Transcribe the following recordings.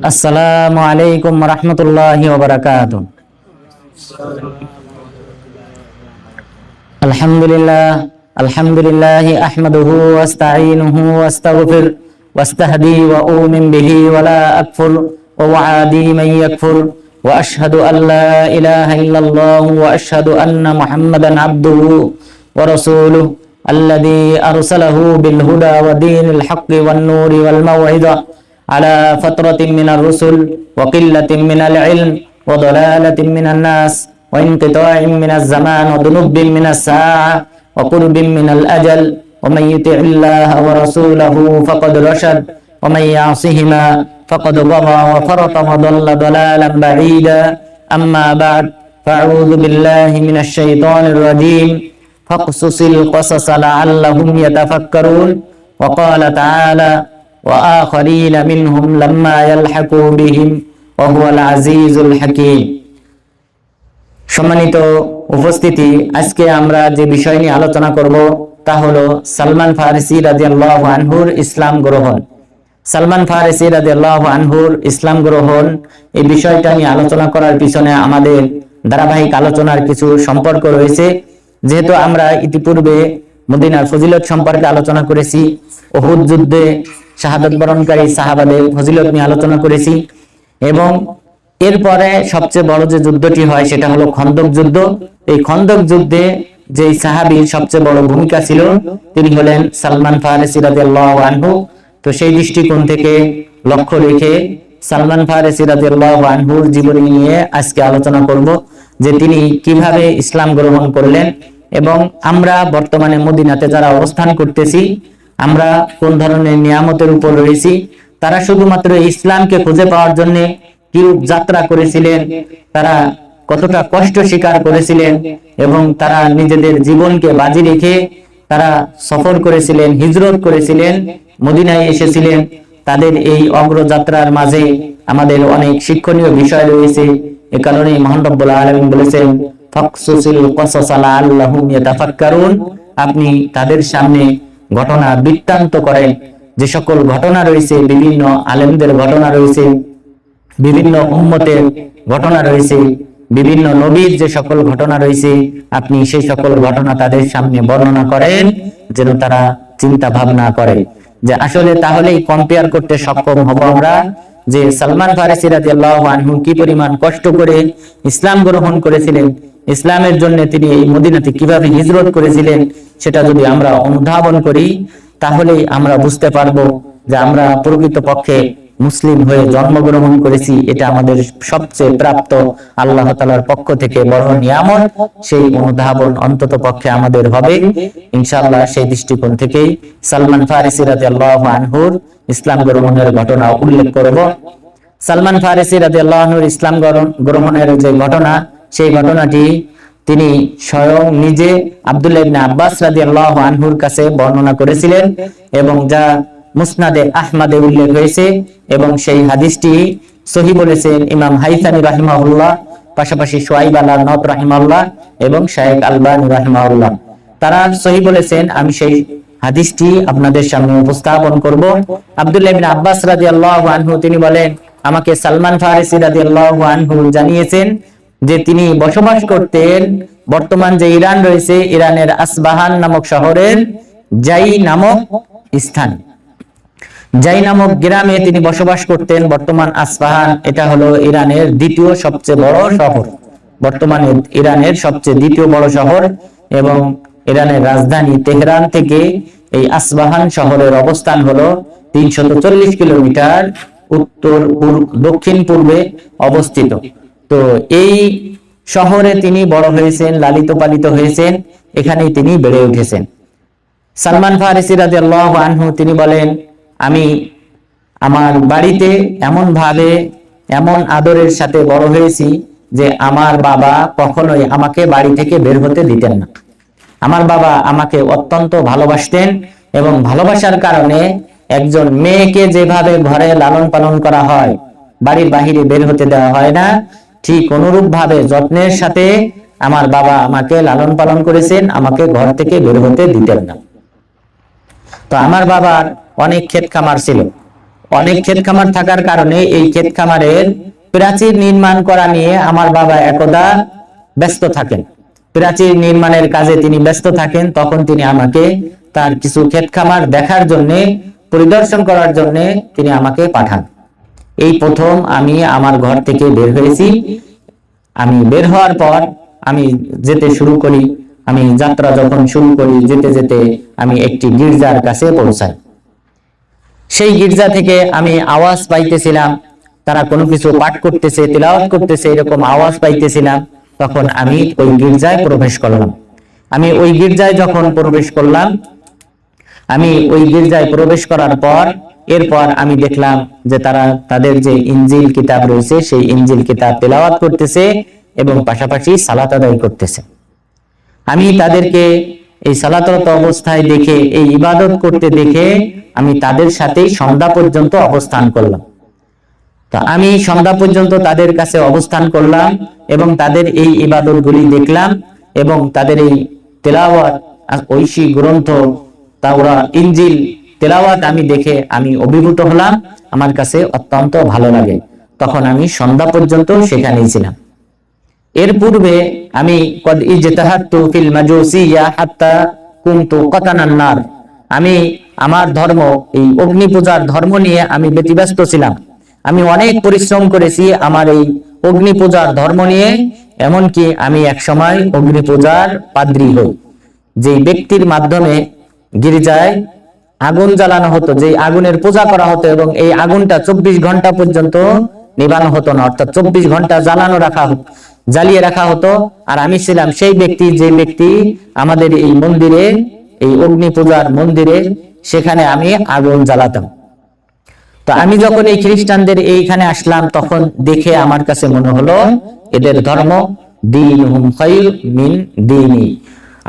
আসসালামু আলাইকুম রহমতুল্লাহি ওয়া বারাকাতুহু। আলহামদুলিল্লাহি আহমাদুহু ওয়া আস্তাঈনুহু ওয়া আস্তাগফির ওয়া আস্তাহদি ওয়া উমিন বিহি ওয়া লা আকফুর ওয়া উআদি মান ইয়াকফুর ওয়া আশহাদু আল লা ইলাহা ইল্লাল্লাহু ওয়া আশহাদু আন্না মুহাম্মাদান আবদুহু ওয়া রাসূলুহু আল্লাযী আরসালাহু বিল হুদা ওয়া দীনিল হাক্কি ওয়ান নূরি ওয়াল মাউইযা على فترة من الرسل وقلة من العلم وضلالة من الناس وانقطاع من الزمان وذنوب من الساعة وقرب من الأجل ومن يطع الله ورسوله فقد رشد ومن يعصهما فقد ضغى وفرط وضل ضلالا بعيدا أما بعد فأعوذ بالله من الشيطان الرجيم فاقصص القصص لعلهم يتفكرون وقال تعالى وآخرين منهم لما يلحقوا بهم وهو العزيز الحكيم। সম্মানিত উপস্থিতি, আজকে আমরা যে বিষয় নিয়ে আলোচনা করব তা হলো সালমান ফারিসি রাদিয়াল্লাহু আনহুর ইসলাম গ্রহণ। সালমান ফারিসি রাদিয়াল্লাহু আনহুর ইসলাম গ্রহণ, এই বিষয়টা নিয়ে আলোচনা করার পিছনে আমাদের ধারাবাহিক আলোচনার কিছু সম্পর্ক রয়েছে। যেহেতু আমরা ইতিপূর্বে মদিনার ফজিলত সম্পর্কে আলোচনা করেছি, উহুদ যুদ্ধে শাহাদাত বরণকারী সাহাবাদের ফজিলত নিয়ে আলোচনা করেছি, এবং এরপরে সবচেয়ে বড় যে যুদ্ধটি হয় সেটা হলো খন্দক যুদ্ধ। এই খন্দক যুদ্ধে যে সাহাবীর সবচেয়ে বড় ভূমিকা ছিল তিনি হলেন সালমান ফারিসি রাদিয়াল্লাহু আনহু। তো সেই দৃষ্টিকোণ থেকে লক্ষ্য রেখে সালমান ফারিসি রাদিয়াল্লাহু আনহুর জীবনী নিয়ে আজকে আলোচনা করব, যে তিনি কিভাবে ইসলাম গ্রহণ করলেন এবং আমরা বর্তমানে মদিনাতে যারা অবস্থান করতেছি আমরা কোন ধরনের নিয়ামতের উপর রয়েছি, তারা শুধুমাত্র ইসলামকে খুঁজে পাওয়ার জন্য কিরূপ যাত্রা করেছিলেন, তারা কতটা কষ্ট স্বীকার করেছিলেন এবং তারা নিজেদের জীবনকে বাজি রেখে তারা সফর করেছিলেন, হিজরত করেছিলেন, মদিনায় এসেছিলেন। তাদের এই অগ্রযাত্রার মাঝে আমাদের অনেক শিক্ষণীয় বিষয় রয়েছে। এ কারণে মহান রব্বুল আলামিন বলেছেন ফাকসুসিল কসাস লাআল্লাহুম ইয়াতাফাক্কারুন, আপনি তাদের সামনে ঘটনা বৃত্তান্ত করেন। যে সকল ঘটনা রয়েছে, বিভিন্ন আলেমদের ঘটনা রয়েছে, বিভিন্ন উম্মতের ঘটনা রয়েছে, বিভিন্ন নবীর যে সকল ঘটনা রয়েছে, আপনি সেই সকল ঘটনা তাদের সামনে বর্ণনা করেন যেন তারা চিন্তা ভাবনা করে। যে আসলে তাহলেই কম্পেয়ার করতে সক্ষম হব আমরা যে সালমান ফারিসি রাদিয়াল্লাহু আনহু কি পরিমাণ কষ্ট করে ইসলাম গ্রহণ করেছিলেন, ইসলামের জন্য তিনি এই মদিনাতে কিভাবে হিজরত করেছিলেন, সেটা যদি আমরা অনুধাবন করি তাহলেই আমরা বুঝতে পারবো যে আমরা প্রকৃতপক্ষে মুসলিম হয়ে জন্মগ্রহণ করেছি। এটা আমাদের সবচেয়ে প্রাপ্ত আল্লাহ তাআলার পক্ষ থেকে বড় নিয়ামত। সেই অনুধাবন অন্তত পক্ষে আমাদের হবে ইনশাআল্লাহ। সেই দৃষ্টিকোণ থেকেই সালমান ফারিসি রাদিয়াল্লাহু আনহুর ইসলাম গ্রহণের ঘটনা উল্লেখ করব। সালমান ফারিসি রাদিয়াল্লাহু আনহুর ইসলাম গ্রহণের যে ঘটনা, সেই ঘটনাটি তিনি স্বয়ং নিজে আব্দুল্লাহ ইবনে আব্বাস রাদিয়াল্লাহু আনহুর কাছে বর্ণনা করেছিলেন এবং যা মুসনাদে আহমদে উল্লেখ হয়েছে, এবং সেই হাদিসটি সহিহ বলেছেন ইমাম হাইসামি রাহিমাহুল্লাহ, পাশাপাশি শুআইব আল-আরনাউত রাহিমাহুল্লাহ এবং শাইখ আলবানী রাহিমাহুল্লাহ, তারা সহিহ বলেছেন। আমি সেই হাদিসটি আপনাদের সামনে উপস্থাপন করব। আব্দুল্লাহ ইবনে আব্বাস রাদিয়াল্লাহু আনহু তিনি বলেন, আমাকে সালমান ফারিসি রাদিয়াল্লাহু আনহু জানিয়েছেন যে তিনি বসবাস করতেন বর্তমান যে ইরান রয়েছে, ইরানের আসবাহান নামক শহরের জাই নামক স্থান, জাই নামক গ্রামে তিনি বসবাস করতেন। বর্তমান আসবাহান এটা হলো ইরানের দ্বিতীয় সবচেয়ে বড় শহর, বর্তমানে ইরানের সবচেয়ে দ্বিতীয় বড় শহর, এবং ইরানের রাজধানী তেহরান থেকে এই আসবাহান শহরের অবস্থান হলো 340 কিলোমিটার উত্তর দক্ষিণ পূর্বে অবস্থিত। তো এই শহরে তিনি বড় হয়েছেন, লালিত পালিত হয়েছেন, এখানেই তিনি বেড়ে উঠেছেন। সালমান ফারিসি রাদিয়াল্লাহু আনহু তিনি বলেন, আমি আমার বাড়িতে এমন ভাবে এমন আদরের সাথে বড় হয়েছি যে আমার বাবা কখনোই আমাকে বাড়ি থেকে বের হতে দিতেন না। আমার বাবা আমাকে অত্যন্ত ভালোবাসতেন এবং ভালোবাসার কারণে একজন মেয়েকে যেভাবে ঘরে লালন পালন করা হয়, বাড়ির বাহিরে বের হতে দেওয়া হয় না, ঠিক অনুরূপ ভাবে যত্নের সাথে আমার বাবা আমাকে লালন পালন করেছেন, আমাকে ঘর থেকে বের হতে দিতেন না। তো আমার বাবার অনেক ক্ষেত খামার ছিল, অনেক ক্ষেত খামার থাকার কারণে এই ক্ষেত খামারের প্রাচীর নির্মাণ করা নিয়ে আমার বাবা একদা ব্যস্ত থাকেন। প্রাচীর নির্মাণের কাজে তিনি ব্যস্ত থাকেন। তখন তিনি আমাকে তার কিছু ক্ষেত খামার দেখার জন্য, পরিদর্শন করার জন্য তিনি আমাকে পাঠান। এই প্রথম আমি আমার ঘর থেকে বের হয়েছি। আমি বের হওয়ার পর আমি যেতে শুরু করি। আমি যাত্রা যখন শুরু করি, যেতে যেতে আমি একটি গির্জার কাছে পৌঁছাই। সেই গির্জা থেকে আমি আওয়াজ পাইতেছিলাম, তারা কোনো কিছু পাঠ করতেছে, তিলাওয়াত করতেছে, এরকম আওয়াজ পাইতেছিলাম। তখন আমি ওই গির্জায় প্রবেশ করলাম। আমি ওই গির্জায় যখন প্রবেশ করলাম, আমি ওই গির্জায় প্রবেশ করার পর এরপর আমি দেখলাম যে তারা তাদের যে ইনজিল কিতাব রয়েছে সেই ইনজিল কিতাব তেলাওয়াত করতেছে এবং পাশাপাশি সালাত আদায় করতেছে। আমি তাদেরকে এই সালাতরত অবস্থায় দেখে, এই ইবাদত করতে দেখে আমি তাদের সাথেই সন্ধ্যা পর্যন্ত অবস্থান করলাম। তো আমি সন্ধ্যা পর্যন্ত তাদের কাছে অবস্থান করলাম এবং তাদের এই ইবাদতগুলি দেখলাম এবং তাদের এই তেলাওয়াত, ঐশী গ্রন্থ তাওরাত, ইনজিল তেলাওয়াত আমি দেখে আমি অভিভূত হলাম। আমার কাছে অত্যন্ত ভালো লাগে। তখন আমি সন্ধ্যা পর্যন্ত সেখানেই ছিলাম। এর পূর্বে আমি কদ ইজতাহাতু ফিল মাজুসিয়া হাত্তা কুনতু কাতানান নার, আমি আমার ধর্ম, এই অগ্নি পূজার ধর্ম নিয়ে আমি ব্যতিব্যস্ত ছিলাম। আমি অনেক পরিশ্রম করেছি আমার এই অগ্নি পূজার ধর্ম নিয়ে। এমনকি আমি একসময় অগ্নি পূজার পাদ্রী হই। যে ব্যক্তির মাধ্যমে গির্জায় আগুন জ্বালানো হতো, যে আগুনের পূজা করা হতো এবং এই আগুনটা 24 ঘন্টা পর্যন্ত নিবানো হতো না, অর্থাৎ 24 ঘন্টা জ্বালিয়ে রাখা হতো। আর আমি ছিলাম সেই ব্যক্তি, যে ব্যক্তি আমাদের এই মন্দিরে, এই অগ্নি পূজার মন্দিরে, সেখানে আমি আগুন জ্বালাতাম। তো আমি যখন এই খ্রিস্টানদের এইখানে আসলাম, তখন দেখে আমার কাছে মনে হলো এদের ধর্ম দীনুহুম খায়র মিন দীনি,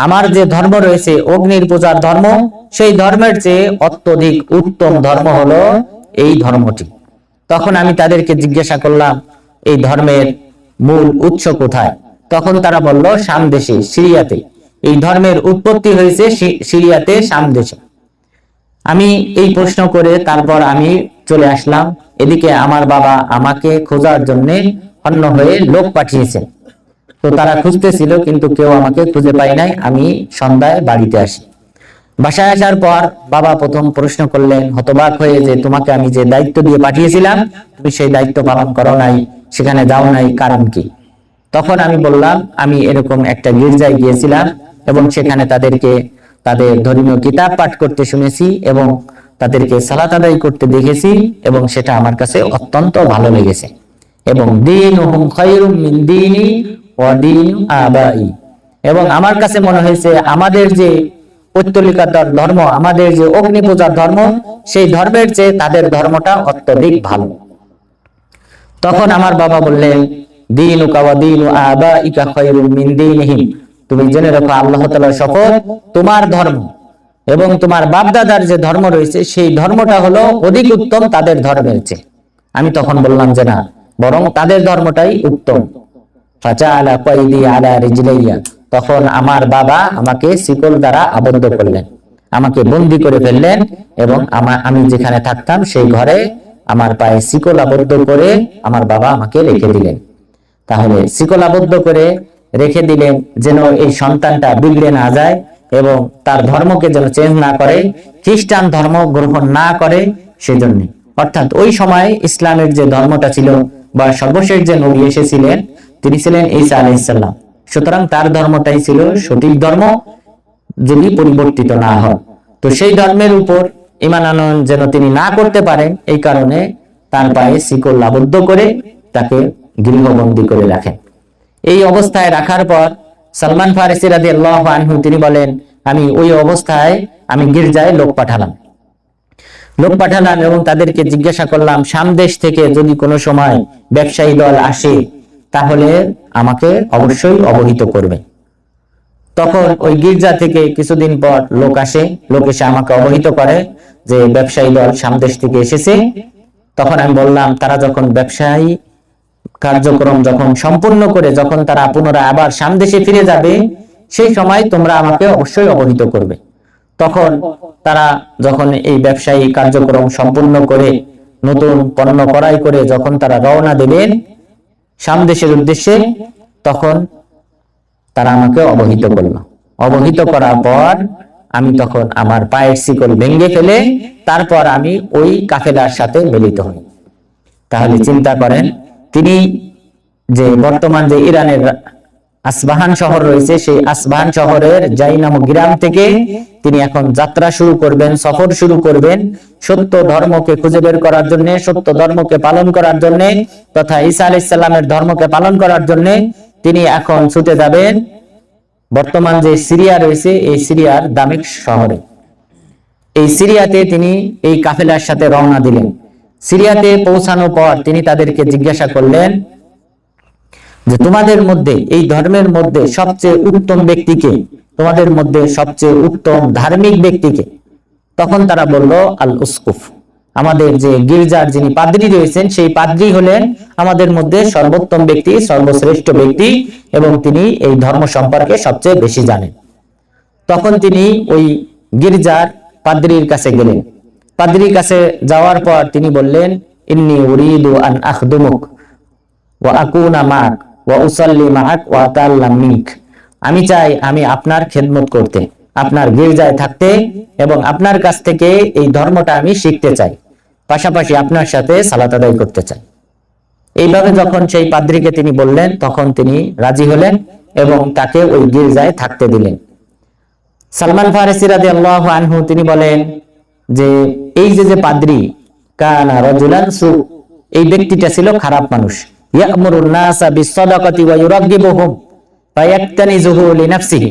আমার যে ধর্ম রয়েছে অগ্নির পূজার ধর্ম, সেই ধর্মের চেয়ে অত্যধিক উত্তম ধর্ম হলো এই ধর্মটি। তখন আমি তাদেরকে জিজ্ঞাসা করলাম এই ধর্মের মূল উৎস কোথায়। তখন তারা বলল শাম দেশে, সিরিয়াতে। এই ধর্মের উৎপত্তি হয়েছে সিরিয়াতে, শাম দেশে। আমি এই প্রশ্ন করে তারপর আমি চলে আসলাম এদিকে। আমার বাবা আমাকে খোঁজার জন্য অন্য হয়ে লোক পাঠিয়েছে। তো তারা খুঁজতেছিল কিন্তু কেউ আমাকে খুঁজে পায় নাই। আমি সন্ধ্যায় বাড়িতে আসি। বাসায় আসার পর বাবা প্রথম প্রশ্ন করলেন হতবাক হয়ে, যে তোমাকে আমি যে দায়িত্ব দিয়ে পাঠিয়েছিলাম তুমি সেই দায়িত্ব পালন করো নাই, সেখানে যাও নাই, কারণ কি? তখন আমি বললাম আমি এরকম একটা গির্জায় গিয়েছিলাম এবং সেখানে তাদেরকে তাদের ধর্মীয় কিতাব পাঠ করতে শুনেছি এবং তাদেরকে সালাত আদায় করতে দেখেছি এবং সেটা আমার কাছে অত্যন্ত ভালো লেগেছে। এবং দীনুহুম খায়রুম মিন দীনি ওয়া দীন আবাই, এবং আমার কাছে মনে হয়েছে আমাদের যে পৌত্তলিকার ধর্ম, আমাদের যে অগ্নি পূজার ধর্ম, সেই ধর্মের চেয়ে তাদের ধর্মটা অত্যধিক ভালো। তখন আমার বাবা বললেন দীনুকা ওয়া দীনু আবাইকা খায়রুম মিন দীনিহিম, তুমি জেনে রাখো আল্লাহ তাআলার শপথ, তোমার ধর্ম এবং তোমার বাপদাদার যে ধর্ম রয়েছে সেই ধর্মটা হলো অধিক উত্তম তাদের ধর্মের চেয়ে। আমি তখন বললাম যে না, বরং তাদের ধর্মটাই উত্তম। ফাজাআলা কায়দি আলা রিজলাইয়া, তখন আমার বাবা আমাকে শিকল দ্বারা আবদ্ধ করলেন, আমাকে বন্দী করে ফেললেন এবং আমি যেখানে থাকতাম সেই ঘরে আমার পায়ে শিকল আবদ্ধ করে আমার বাবা আমাকে রেখে দিলেন। তাহলে শিকল আবদ্ধ করে রেখে দিলেন যেন এই সন্তানটা বিগড়ে না যায় এবং তার ধর্মকে যেন চেঞ্জ না করে, খ্রিস্টান ধর্ম গ্রহণ না করে, সেজন্য। অর্থাৎ ওই সময় ইসলামের যে ধর্মটা ছিল বা সর্বশেষ যে নবী এসেছিলেন তিনি ছিলেন ঈসা আলাইহিস সালাম। সুতরাং তার ধর্মটাই ছিল সঠিক ধর্ম যদি পরিবর্তিত না হয়। তো সেই ধর্মের উপর ঈমান আনয়ন যেন তিনি না করতে পারেন, এই কারণে তার পায়ে শিকল আবদ্ধ করে তাকে গৃহবন্দী করে রাখেন। এই অবস্থায় রাখার পর সালমান ফারিসি রাদিয়াল্লাহু আনহু তিনি বলেন আমি ওই অবস্থায় আমি গির্জায় লোক পাঠালাম এবং তাদেরকে জিজ্ঞাসা করলাম শাম দেশ থেকে যদি কোনো সময় ব্যবসায়ী দল আসে তাহলে আমাকে অবশ্যই অবহিত করবে। তখন ওই গির্জা থেকে কিছুদিন পর লোক আসে, লোক এসে আমাকে অবহিত করে যে ব্যবসায়ী দল শাম দেশ থেকে এসেছে। তখন আমি বললাম তারা যখন ব্যবসায়ী কার্যক্রম যখন সম্পূর্ণ করে যখন তারা পুনরায় আবার শাম দেশে ফিরে যাবে সেই সময় তোমরা আমাকে অবশ্যই অবহিত করবে। তখন তারা যখন এই ব্যবসায়ী কার্যক্রম সম্পূর্ণ করে নতুন পণ্য ক্রয় করে যখন তারা রওনা দেবেন শাম দেশের উদ্দেশ্যে, তখন তারা আমাকে অবহিত করলো। অবহিত করার পর আমি তখন আমার পায়ের শিকল ভেঙে ফেলে তারপর আমি ওই কাফেলার সাথে মিলিত হই। তাহলে চিন্তা করেন, তিনি যে বর্তমান যে ইরানের আসবাহান শহর রয়েছে, সেই আসবাহান শহরের জাই নামক গ্রাম থেকে তিনি এখন যাত্রা শুরু করবেন, সফর শুরু করবেন সত্য ধর্মকে খুঁজে বের করার জন্য, সত্য ধর্মকে পালন করার জন্য, তথা ঈসা আলাইহিস সালামের ধর্মকে পালন করার জন্য তিনি এখন ছুটে যাবেন বর্তমান যে সিরিয়া রয়েছে এই সিরিয়ার দামেস্ক শহরে। এই সিরিয়াতে তিনি এই কাফেলার সাথে রওনা দিলেন। সিরিয়াতে পৌঁছানোর পর তিনি তাদেরকে জিজ্ঞাসা করলেন যে তোমাদের মধ্যে, এই ধর্মের মধ্যে সবচেয়ে উত্তম ব্যক্তিকে, তোমাদের মধ্যে সবচেয়ে উত্তম ধার্মিক ব্যক্তিকে? তখন তারা বলল আল উসকুফ, আমাদের যে গির্জার যিনি পাদ্রী রয়েছেন সেই পাদ্রী হলেন আমাদের মধ্যে সর্বোত্তম ব্যক্তি, সর্বশ্রেষ্ঠ ব্যক্তি, এবং তিনি এই ধর্ম সম্পর্কে সবচেয়ে বেশি জানেন। তখন তিনি ওই গির্জার পাদ্রীর কাছে গেলেন। পাদ্রীর কাছে যাওয়ার পর তিনি বললেন, ইন্নী উরিদু আন আখদুমুক ওয়া আকুনা মাক ওয়া উসাল্লি মাক ওয়া আতাআল্লাম মিনক, আমি চাই আমি আপনার খেদমত করতে, আপনার গির্জায় থাকতে এবং আপনার কাছ থেকে এই ধর্মটা আমি শিখতে চাই, পাশাপাশি আপনার সাথে সালাত আদায় করতে চাই। এইভাবে যখন সেই পাদ্রীকে তিনি বললেন তখন তিনি রাজি হলেন এবং তাকে ওই গির্জায় থাকতে দিলেন। সালমান ফারসি রাদিয়াল্লাহু আনহু তিনি বলেন যে এই যে পাদ্রী, কানা রাজুলান সু, এই ব্যক্তিটা ছিল খারাপ মানুষ। ইয়ামুরুন নাসা বিসসাদাকাতি ওয়া ইউরাগিবুহুম ফায়াক্তানিজুহু লিনাফসিহি,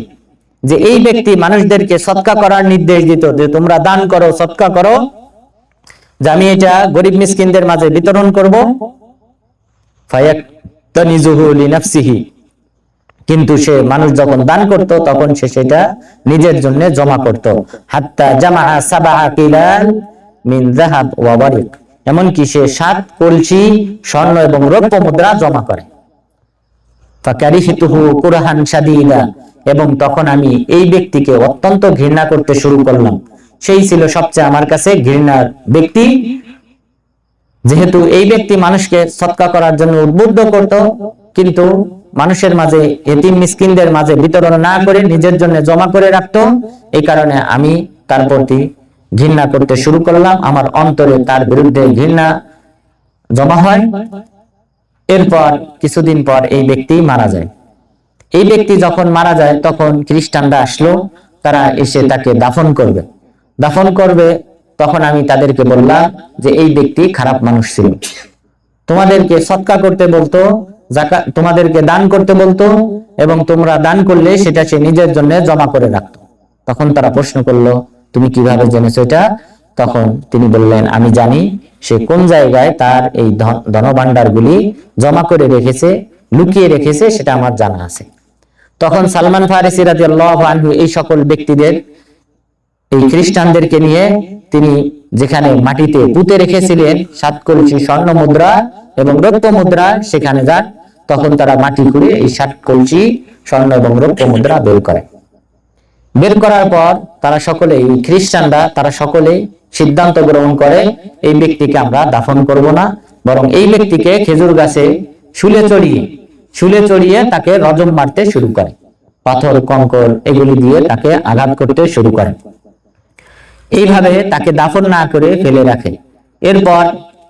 যে এই ব্যক্তি মানুষদেরকে সদকা করার নির্দেশ দিত, যে তোমরা দান করো, সদকা করো, যে আমি এটা গরিব মিসকিনদের মাঝে বিতরণ করব। ফায়াক্তানিজুহু লিনাফসিহি, কিন্তু সে মানুষ যখন দান করত তখন সে সেটা নিজের জন্য জমা করত। হাত্তা জামাআ সাবআ কিলাল মিন যাহাব ওয়া বারিক, এমনকি সে 7 কলসি স্বর্ণ এবং রৌপ্য মুদ্রা জমা করে। ফাকারিহিতুহু কুরহান শাদীদা, এবং তখন আমি এই ব্যক্তিকে অত্যন্ত ঘৃণা করতে শুরু করলাম। সেই ছিল সবচেয়ে আমার কাছে ঘৃণার ব্যক্তি, যেহেতু এই ব্যক্তি মানুষকে সদকা করার জন্য উদ্বুদ্ধ করত, কিন্তু মানুষের মাঝে, এতিম মিসকিনদের মাঝে বিতরণ না করে নিজের জন্য জমা করে রাখতো। এই কারণে আমি তার প্রতি ঘৃণা করতে শুরু করলাম, আমার অন্তরে তার বিরুদ্ধে ঘৃণা জমা হয়। এরপর কিছুদিন পর এই ব্যক্তি মারা যায়। এই ব্যক্তি যখন মারা যায় তখন খ্রিস্টানরা আসলো, তারা এসে তাকে দাফন করবে। দাফন করবে তখন আমি তাদেরকে বললাম যে এই ব্যক্তি খারাপ মানুষ ছিল, তোমাদেরকে সদকা করতে বলতো, যাকাত, তোমাদেরকে দান করতে বলতো, এবং তোমরা দান করলে সেটা সে নিজের জন্য জমা করে রাখতো। তখন তারা প্রশ্ন করলো, তুমি কিভাবে জেনেছো এটা? তখন তিনি বললেন, আমি জানি সে কোন জায়গায় তার এই ধনভাণ্ডারগুলি জমা করে রেখেছে, লুকিয়ে রেখেছে, সেটা আমার জানা আছে। তখন সালমান ফারসি রাদিয়াল্লাহু আনহু এই সকল ব্যক্তিদের, এই খ্রিস্টানদেরকে নিয়ে তিনি যেখানে মাটিতে পুঁতে রেখেছিলেন 7 কলসি স্বর্ণ মুদ্রা এবং রৌপ্য মুদ্রা, সেখানে যান। তখন তারা মাটি খুঁড়ে এই 7 কলসি স্বর্ণ এবং রৌপ্য মুদ্রা বের করে। বের করার পর তারা সকলে, এই খ্রিস্টানরা, তারা সকলে সিদ্ধান্ত গ্রহণ করে এই ব্যক্তিকে আমরা দাফন করব না, বরং এই ব্যক্তিকে খেজুর গাছে শুলে চড়িয়ে তাকে রজম মারতে শুরু করে, পাথর কঙ্কর এগুলি দিয়ে তাকে আঘাত করতে শুরু করে। এইভাবে তাকে দাফন না করে ফেলে রাখে। এরপর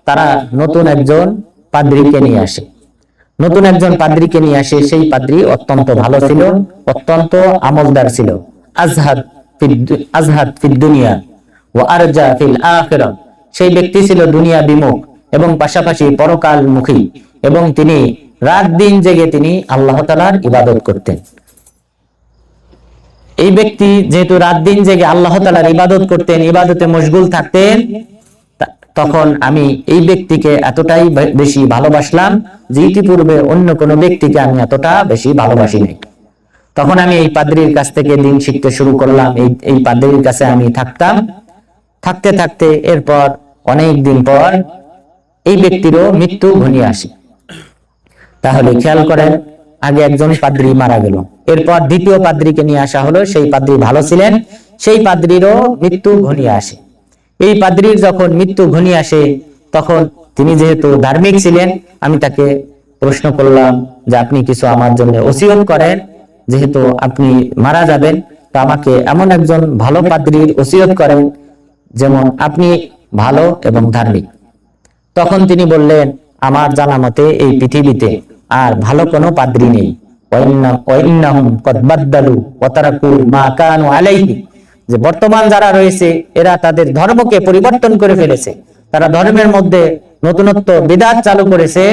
তারা নতুন একজন পাদ্রীকে নিয়ে আসে। সেই পাদ্রী অত্যন্ত ভালো ছিল, অত্যন্ত আমলদার ছিল। আজহাদ ফিদ দুনিয়া ওয়া আরজা ফিল আখিরাহ, সেই ব্যক্তি ছিল দুনিয়া বিমুখ এবং পাশাপাশি পরকাল মুখী, এবং তিনি রাত দিন জেগে তিনি আল্লাহ তাআলার ইবাদত করতেন। এই ব্যক্তি যেহেতু রাত দিন জেগে আল্লাহ তাআলার ইবাদত করতেন, ইবাদতে মশগুল থাকতেন, তখন আমি এই ব্যক্তিকে এতটাই বেশি ভালোবাসলাম যে ইতিপূর্বে অন্য কোনো ব্যক্তিকে আমি এতটা বেশি ভালোবাসি নাই। তখন আমি এই পাদ্রীর কাছ থেকে দিন শিখতে শুরু করলাম। এই পাদ্রীর কাছে আমি থাকতাম। থাকতে থাকতে এরপর অনেক দিন পর এই ব্যক্তিরও মৃত্যু ঘনিয়ে আসে। তাহলে খেয়াল করেন, আগে একজন পাদ্রী মারা গেল, এরপর দ্বিতীয় পাদ্রীকে নিয়ে আসা হলো। সেই পাদ্রী ভালো ছিলেন, সেই পাদ্রীরও মৃত্যু ঘনিয়ে আসে। এই পাদ্রীর যখন মৃত্যু ঘনিয়ে আসে তখন তিনি যেহেতু ধার্মিক ছিলেন, আমি তাকে প্রশ্ন করলাম যে আপনি কিছু আমার জন্য ওসিয়ত করেন, যেহেতু আপনি মারা যাবেন, তো আমাকে এমন একজন ভালো পাদ্রীর ওসিয়ত করেন যেমন আপনি ভালো এবং ধার্মিক। তখন তিনি বললেন, আমার জানা মতে এই পৃথিবীতে আর ভালো কোনো পাদ্রী নেই। যে বর্তমান যারা রয়েছে এরা তাদের ধর্মকে পরিবর্তন করে ফেলেছে, তারা ধর্মের মধ্যে নতুনত্ব বিদআত চালু করেছে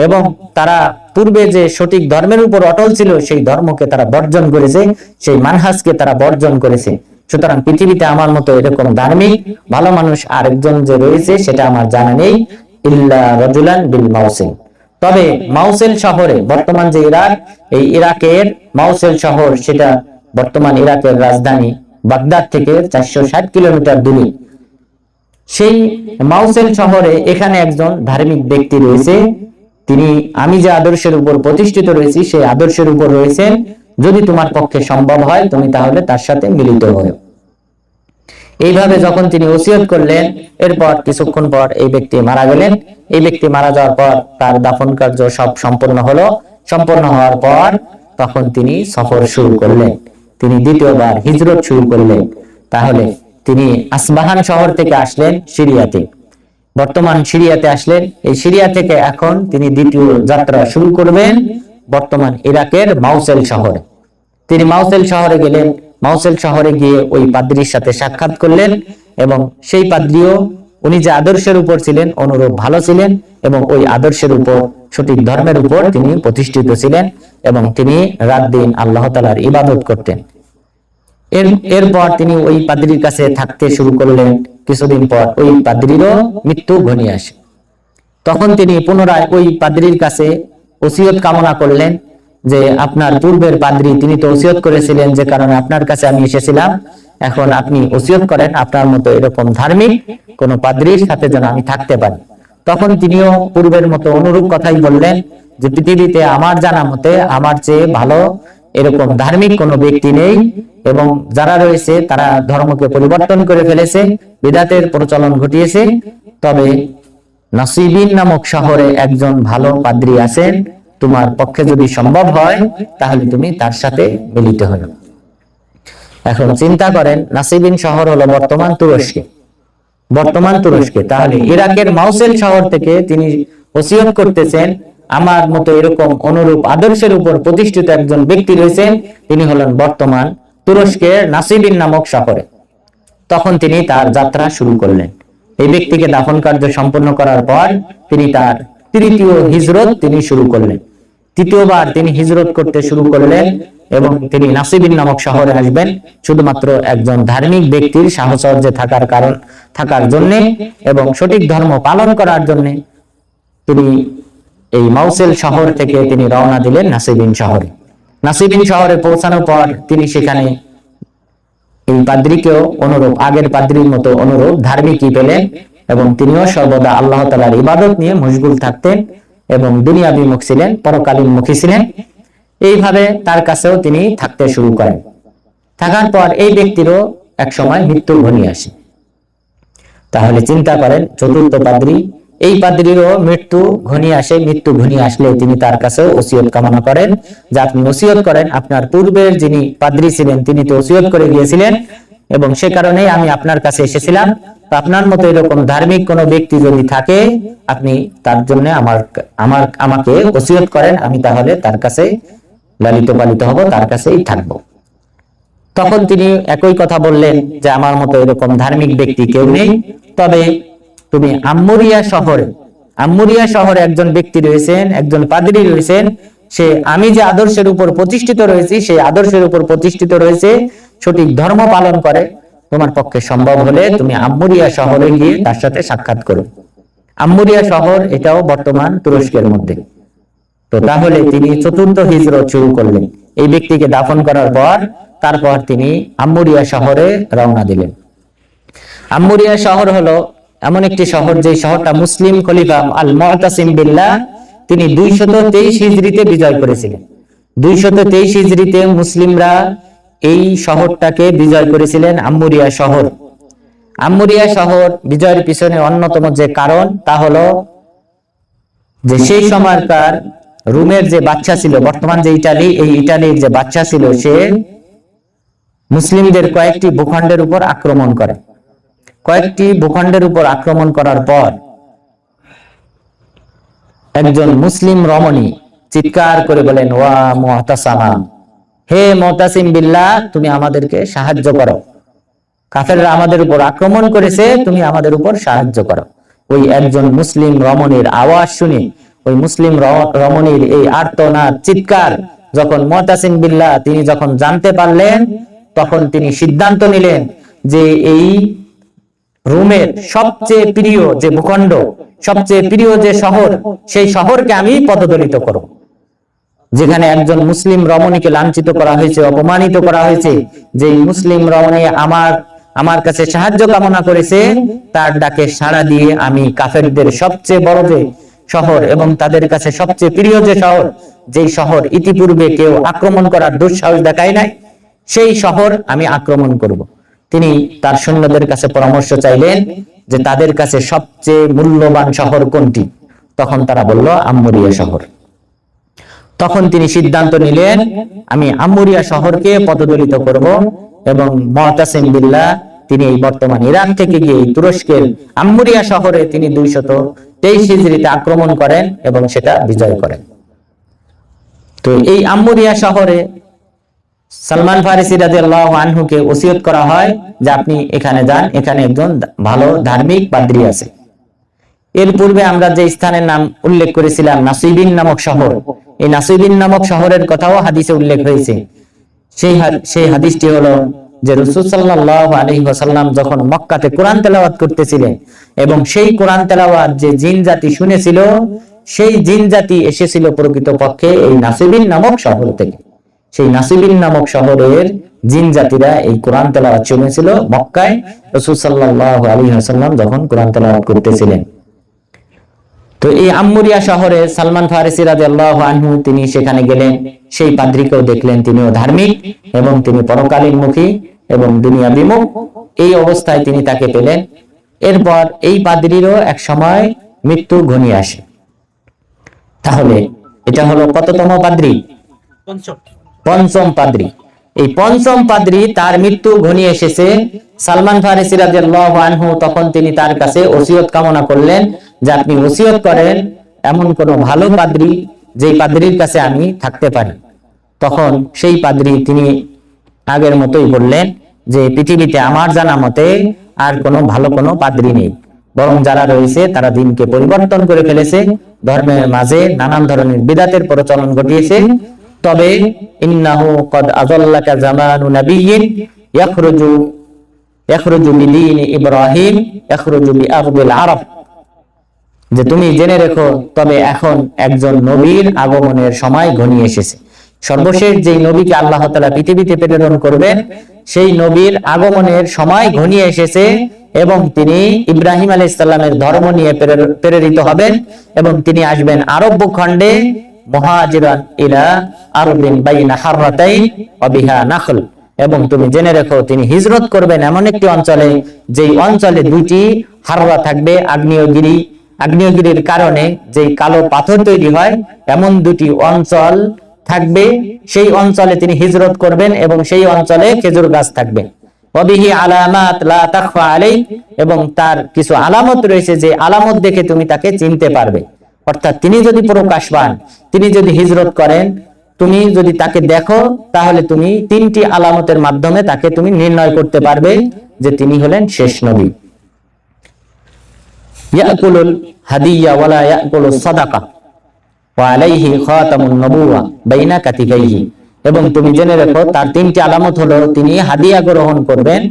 এবং তারা পূর্বে যে সঠিক ধর্মের উপর অটল ছিল সেই ধর্মকে তারা বর্জন করেছে, সেই মানহাজকে তারা বর্জন করেছে। সুতরাং পৃথিবীতে আমার মতো এরকম ধার্মিক ভালো মানুষ আরেকজন যে রয়েছে সেটা আমার জানা নেই, ইল্লা রাজুলান বিল মাউসিল। তবে মাউসিল শহরে, বর্তমান যে ইরাক, এই ইরাকের মাউসিল শহর, সেটা বর্তমান ইরাকের রাজধানী বাগদাদ থেকে 460 কিলোমিটার দূরে। সেই মাউসিল শহরে এখানে একজন ধার্মিক ব্যক্তি রয়েছে, তিনি আমি যে আদর্শের উপর প্রতিষ্ঠিত রয়েছি সেই আদর্শের উপর রয়েছেন। যদি তোমার পক্ষে সম্ভব হয় তুমি তাহলে তার সাথে মিলিত হও। এইভাবে যখন তিনি ওসিয়ত করলেন, এরপর কিছুক্ষণ পর এই ব্যক্তি মারা গেলেন। এই ব্যক্তি মারা যাওয়ার পর তার দাফন কার্য সব সম্পন্ন হলো। সম্পন্ন হওয়ার পর তখন তিনি সফর শুরু করলেন, তিনি দ্বিতীয়বার হিজরত শুরু করলেন। তাহলে তিনি আসবাহান শহর থেকে আসলেন সিরিয়াতে, বর্তমান সিরিয়াতে আসলেন। এই সিরিয়া থেকে এখন তিনি দ্বিতীয় যাত্রা শুরু করবেন বর্তমান ইরাকের মাউসিল শহরে। তিনি মাউসিল শহরে গেলেন। মাউসিল শহরে গিয়ে ওই পাদ্রীর সাথে সাক্ষাৎ করলেন এবং সেই পাদ্রীও উনি যে আদর্শের উপর ছিলেন অনুরূপ ভালো ছিলেন এবং ওই আদর্শের উপর সঠিক ধর্মের উপর তিনি প্রতিষ্ঠিত ছিলেন এবং তিনি রাত দিন আল্লাহ তাআলার ইবাদত করতেন। এরপর তিনি ওই পাদ্রীর কাছে থাকতে শুরু করলেন। কিছুদিন পর ওই পাদ্রীরও মৃত্যু ঘনিয়ে আসে। তখন তিনি পুনরায় ওই পাদ্রীর কাছে ওসিয়ত কামনা করলেন যে আপনার পূর্বের পাদ্রী তিনি তো ওসিয়ত করেছিলেন, যে কারণে আপনার কাছে আমি এসেছিলাম, এখন আপনি ওসিয়ত করেন আপনার মতো এরকম ধার্মিক কোন পাদ্রীর সাথে যেন আমি থাকতে পারি। তখন তিনিও পূর্বের মতো অনুরূপ কথাই বললেন যে পৃথিবীতে আমার জানা মতে আমার চেয়ে ভালো এরকম ধার্মিক কোনো ব্যক্তি নেই এবং যারা রয়েছে তারা ধর্মকে পরিবর্তন করে ফেলেছে, বিদআতের প্রচলন ঘটিয়েছে। তবে নাসিবিন নামক শহরে একজন ভালো পাদ্রী আছেন, তোমার পক্ষে যদি সম্ভব হয় তাহলে তুমি তার সাথে মিলিত হও। এখন চিন্তা করেন, নাসিবিন শহর হলো বর্তমান তুরস্কে। তাহলে ইরাকের মাউসিল শহর থেকে তিনি ওসিয়ত করতেছেন আমার মতো এরকম অনুরূপ আদর্শের উপর প্রতিষ্ঠিত একজন ব্যক্তি রয়েছেন, তিনি হলেন বর্তমান তুরস্কের নাসিবিন নামক শহরে। তখন তিনি তার যাত্রা শুরু করলেন। এই ব্যক্তিকে দাফন কার্য সম্পন্ন করার পর তিনি তার তৃতীয় হিজরত তিনি শুরু করলেন। তৃতীয়বার তিনি হিজরত করতে শুরু করলেন এবং তিনি নাসিবিন নামক শহরে আসবেন শুধুমাত্র একজন ধার্মিক ব্যক্তির সাহচর্যে থাকার জন্য এবং সঠিক ধর্ম পালন করার জন্য। তিনি এই মাউসিল শহর থেকে তিনি রওনা দিলেন নাসিবিন শহরে। নাসিবিন শহরে পৌঁছানোর পর তিনি সেখানে এই পাদ্রীকেও অনুরূপ আগের পাদ্রীর মতো অনুরূপ ধার্মিকই পেলেন এবং তিনিও সর্বদা আল্লাহ তাআলার ইবাদত নিয়ে মশগুল থাকতেন এবং দুনিয়া বিমুখ ছিলেন, পরকালীন মুখী ছিলেন। এইভাবে তার কাছেও তিনি থাকতে শুরু করেন। থাকার পর এই ব্যক্তিরও এক সময় মৃত্যু ঘনিয়ে আসে। তাহলে চিন্তা করেন, চতুর্থ পাদ্রী, এই পাদ্রীরও মৃত্যু ঘনিয়ে আসে। মৃত্যু ঘনিয়ে আসলে তিনি তার কাছেও ওসিয়ত কামনা করেন যে আপনি ওসিয়ত করেন, আপনার পূর্বের যিনি পাদ্রী ছিলেন তিনি তো ওসিয়ত করে গিয়েছিলেন এবং সে কারণেই আমি আপনার কাছে এসেছিলাম। তো আপনার মতো এরকম ধার্মিক কোনো ব্যক্তি যদি থাকে আপনি তার জন্য আমাকে ওসিয়ত করেন, আমি তাহলে তার কাছে লালিত পালিত হব, তার কাছেই থাকবো। তখন তিনি একই কথা বললেন যে আমার মতো এরকম ধার্মিক ব্যক্তি কেউ নেই, তবে তুমি আম্মুরিয়া শহরে একজন ব্যক্তি রয়েছেন, একজন পাদ্রী রয়েছেন, সে আমি যে আদর্শের উপর প্রতিষ্ঠিত রয়েছি সেই আদর্শের উপর প্রতিষ্ঠিত রয়েছে, সঠিক ধর্ম পালন করে। তোমার পক্ষে সম্ভব হলে তুমি আম্মুরিয়া শহরে গিয়ে তার সাথে সাক্ষাৎ করো। আম্মুরিয়া শহর এটাও বর্তমান তুরস্কের মধ্যে। তো তাহলে তিনি চতুর্থ হিজরত শুরু করলেন। এই ব্যক্তিকে দাফন করার পর তারপর তিনি আম্মুরিয়া শহরে রওনা দিলেন। আম্মুরিয়া শহর হলো এমন একটি শহর যে শহরটা মুসলিম খলিফা আল মুতাসিম বিল্লাহ তিনি 223 হিজরিতে বিজয় করেছিলেন। 223 হিজরিতে মুসলিমরা এই শহরটাকে বিজয় করেছিলেন, আম্মুরিয়া শহর। আম্মুরিয়া শহর বিজয়ের পিছনে অন্যতম যে কারণ তা হলো যে সেই সময়কার রোমের যে বাদশা ছিল, বর্তমান যে ইটালি, এই ইটালির যে বাদশা ছিল সে মুসলিমদের কয়েকটি ভূখণ্ডের উপর আক্রমণ করে। কয়েকটি ভূখণ্ডের উপর আক্রমণ করার পর একজন মুসলিম রমণী চিৎকার করে বলেন, ওয়া মুতাসামা, হে মুতাসিম বিল্লাহ, তুমি আমাদেরকে সাহায্য করো, কাফেররা আমাদের উপর আক্রমণ করেছে, তুমি আমাদের উপর সাহায্য করো। ওই একজন মুসলিম রমণীর আওয়াজ শুনে, ওই মুসলিম রমণীর এই আর্তনাদ চিৎকার যখন মুতাসিম বিল্লাহ তিনি যখন জানতে পারলেন, তখন তিনি সিদ্ধান্ত নিলেন যে এই রোমের সবচেয়ে প্রিয় যে ভূখণ্ড, সবচেয়ে প্রিয় যে শহর, সেই শহরকে আমি পদদলিত করব। যেখানে একজন মুসলিম রমণীকে লাঞ্ছিত করা হয়েছে, অপমানিত করা হয়েছে, যে মুসলিম রমণী আমার কাছে সাহায্য কামনা করেছে, তার ডাকে সাড়া দিয়ে আমি কাফেরদের সবচেয়ে বড় যে শহর এবং তাদের কাছে সবচেয়ে প্রিয় যে শহর, যেই শহর ইতিপূর্বে কেউ আক্রমণ করার দুঃসাহস দেখায় নাই, সেই শহর আমি আক্রমণ করব। তিনি তার সৈন্যদের কাছে পরামর্শ চাইলেন যে তাদের কাছে সবচেয়ে মূল্যবান শহর কোনটি। তখন তারা বলল আম্মুরিয়া শহর। তখন তিনি সিদ্ধান্ত নিলেন, আমি আম্মুরিয়া শহরকে পদদলিত করব এবং মুতাসিম বিল্লাহ তিনি এই বর্তমান ইরাক থেকে গিয়ে তুরস্কের আম্মুরিয়া শহরে তিনি 223 হিজরিতে আক্রমণ করেন এবং সেটা বিজয় করেন। তো এই আম্মুরিয়া শহরে সালমান ফারিসি রাদিয়াল্লাহু আনহুকে ওসিয়ত করা হয় যে আপনি এখানে যান, এখানে একজন ভালো ধার্মিক পাদ্রী আছে। এর পূর্বে আমরা যে স্থানের নাম উল্লেখ করেছিলাম নাসিবিন নামক শহর, এই নাসিবিন নামক শহরের কথাও হাদিসে উল্লেখ হয়েছে। সেই হাদিসটি হলো যে রাসূল সাল্লাল্লাহু আলাইহি ওয়াসাল্লাম যখন মক্কাতে কোরআন তেলাওয়াত করতেছিলেন এবং সেই কোরআন তেলাওয়াত যে জিন জাতি শুনেছিল, সেই জিন জাতি এসেছিল প্রকৃতপক্ষে এই নাসিবিন নামক শহর থেকে। সেই নাসিবিন নামক শহরের জিন জাতিরা এই কোরআন তেলাওয়াত শুনেছিল মক্কায় রাসূল সাল্লাল্লাহু আলাইহি ওয়াসাল্লাম যখন কোরআন তেলাওয়াত করতেছিলেন। তো এই আম্মুরিয়া শহরে সালমান ফারিসি রাদিয়াল্লাহু আনহু তিনি সেখানে গেলেন, সেই পাদ্রীকেও দেখলেন তিনিও ধার্মিক এবং তিনি পরকালীনমুখী এবং দুনিয়া বিমুখ। এই অবস্থায় তিনি তাকে পেলেন। এরপর এই পাদ্রীরও এক সময় মৃত্যু ঘনিয়ে আসে। তাহলে এটা হলো কততম পাদ্রী? পঞ্চম পাদ্রী। এই পঞ্চম পাদ্রী তার মৃত্যু ঘনিয়ে এসেছে। সালমান ফারিসি রাদিয়াল্লাহু আনহু তখন তিনি তার কাছে ওসিয়ত কামনা করলেন যে আপনি ওসিয়ত করেন এমন কোন ভালো পাদ্রী যে পাদ্রীর কাছে আমি থাকতে পারি। তখন সেই পাদ্রী তিনি আগের মতোই বললেন যে পৃথিবীতে আমার জানা মতে আর কোনো ভালো কোনো পাদ্রী নেই, বরং যারা রয়েছে তারা দিনকে পরিবর্তন করে ফেলেছে, ধর্মের মাঝে নানান ধরনের বিদআতের প্রচলন ঘটিয়েছে। তবে ইন্নাহু কদ আযাল্লাকা জামানু নাবিয়্যিন ইয়াখরুজু বিদীন ইব্রাহিম ইয়াখরুজু বিআরদিল আরব, যে তুমি জেনে রেখো তবে এখন একজন নবীর আগমনের সময় ঘনিয়ে এসেছে। সর্বশেষ যেই নবীকে আল্লাহ তাআলা পৃথিবীতে প্রেরণ করবেন, সেই নবীর আগমনের সময় ঘনিয়ে এসেছে এবং তিনি ইব্রাহিম আলাইহিস সালামের ধর্ম নিয়ে প্রেরিত হবেন এবং তিনি আসবেন আরব ভূখণ্ডে মুহাজিরান ইলা আরদিন বাইনা হাররাতাইন ওয়া বিহা নাখল, এবং তুমি জেনে রেখো তিনি হিজরত করবেন এমন একটি অঞ্চলে, যেই অঞ্চলে দুইটি হাররা থাকবে, আগ্নেয়গিরির কারণে যেই কালো পাথর তৈরি হয় এমন দুটি অঞ্চল থাকবে। সেই অঞ্চলে তিনি হিজরত করবেন এবং সেই অঞ্চলে খেজুর গাছ থাকবে। ওয়াবিহি আলামাত লা তাখফা আলাই, এবং তার কিছু আলামত রয়েছে যে আলামত দেখে তুমি তাকে চিনতে পারবে। অর্থাৎ তিনি যদি প্রকাশ পান, তিনি যদি হিজরত করেন, তুমি যদি তাকে দেখো তাহলে তুমি তিনটি আলামতের মাধ্যমে তাকে তুমি নির্ণয় করতে পারবে যে তিনি হলেন শেষ নবী। ইয়াকুলুল হাদিয়া ওয়ালা ইয়াকুলুস সাদাকা ওয়া আলাইহি খাতামুন নবুওয়া বাইনা কাতিফাইহি, এবং তুমি জেনে রাখো তার তিনটি আলামত হলো তিনি হাদিয়া গ্রহণ করবেন,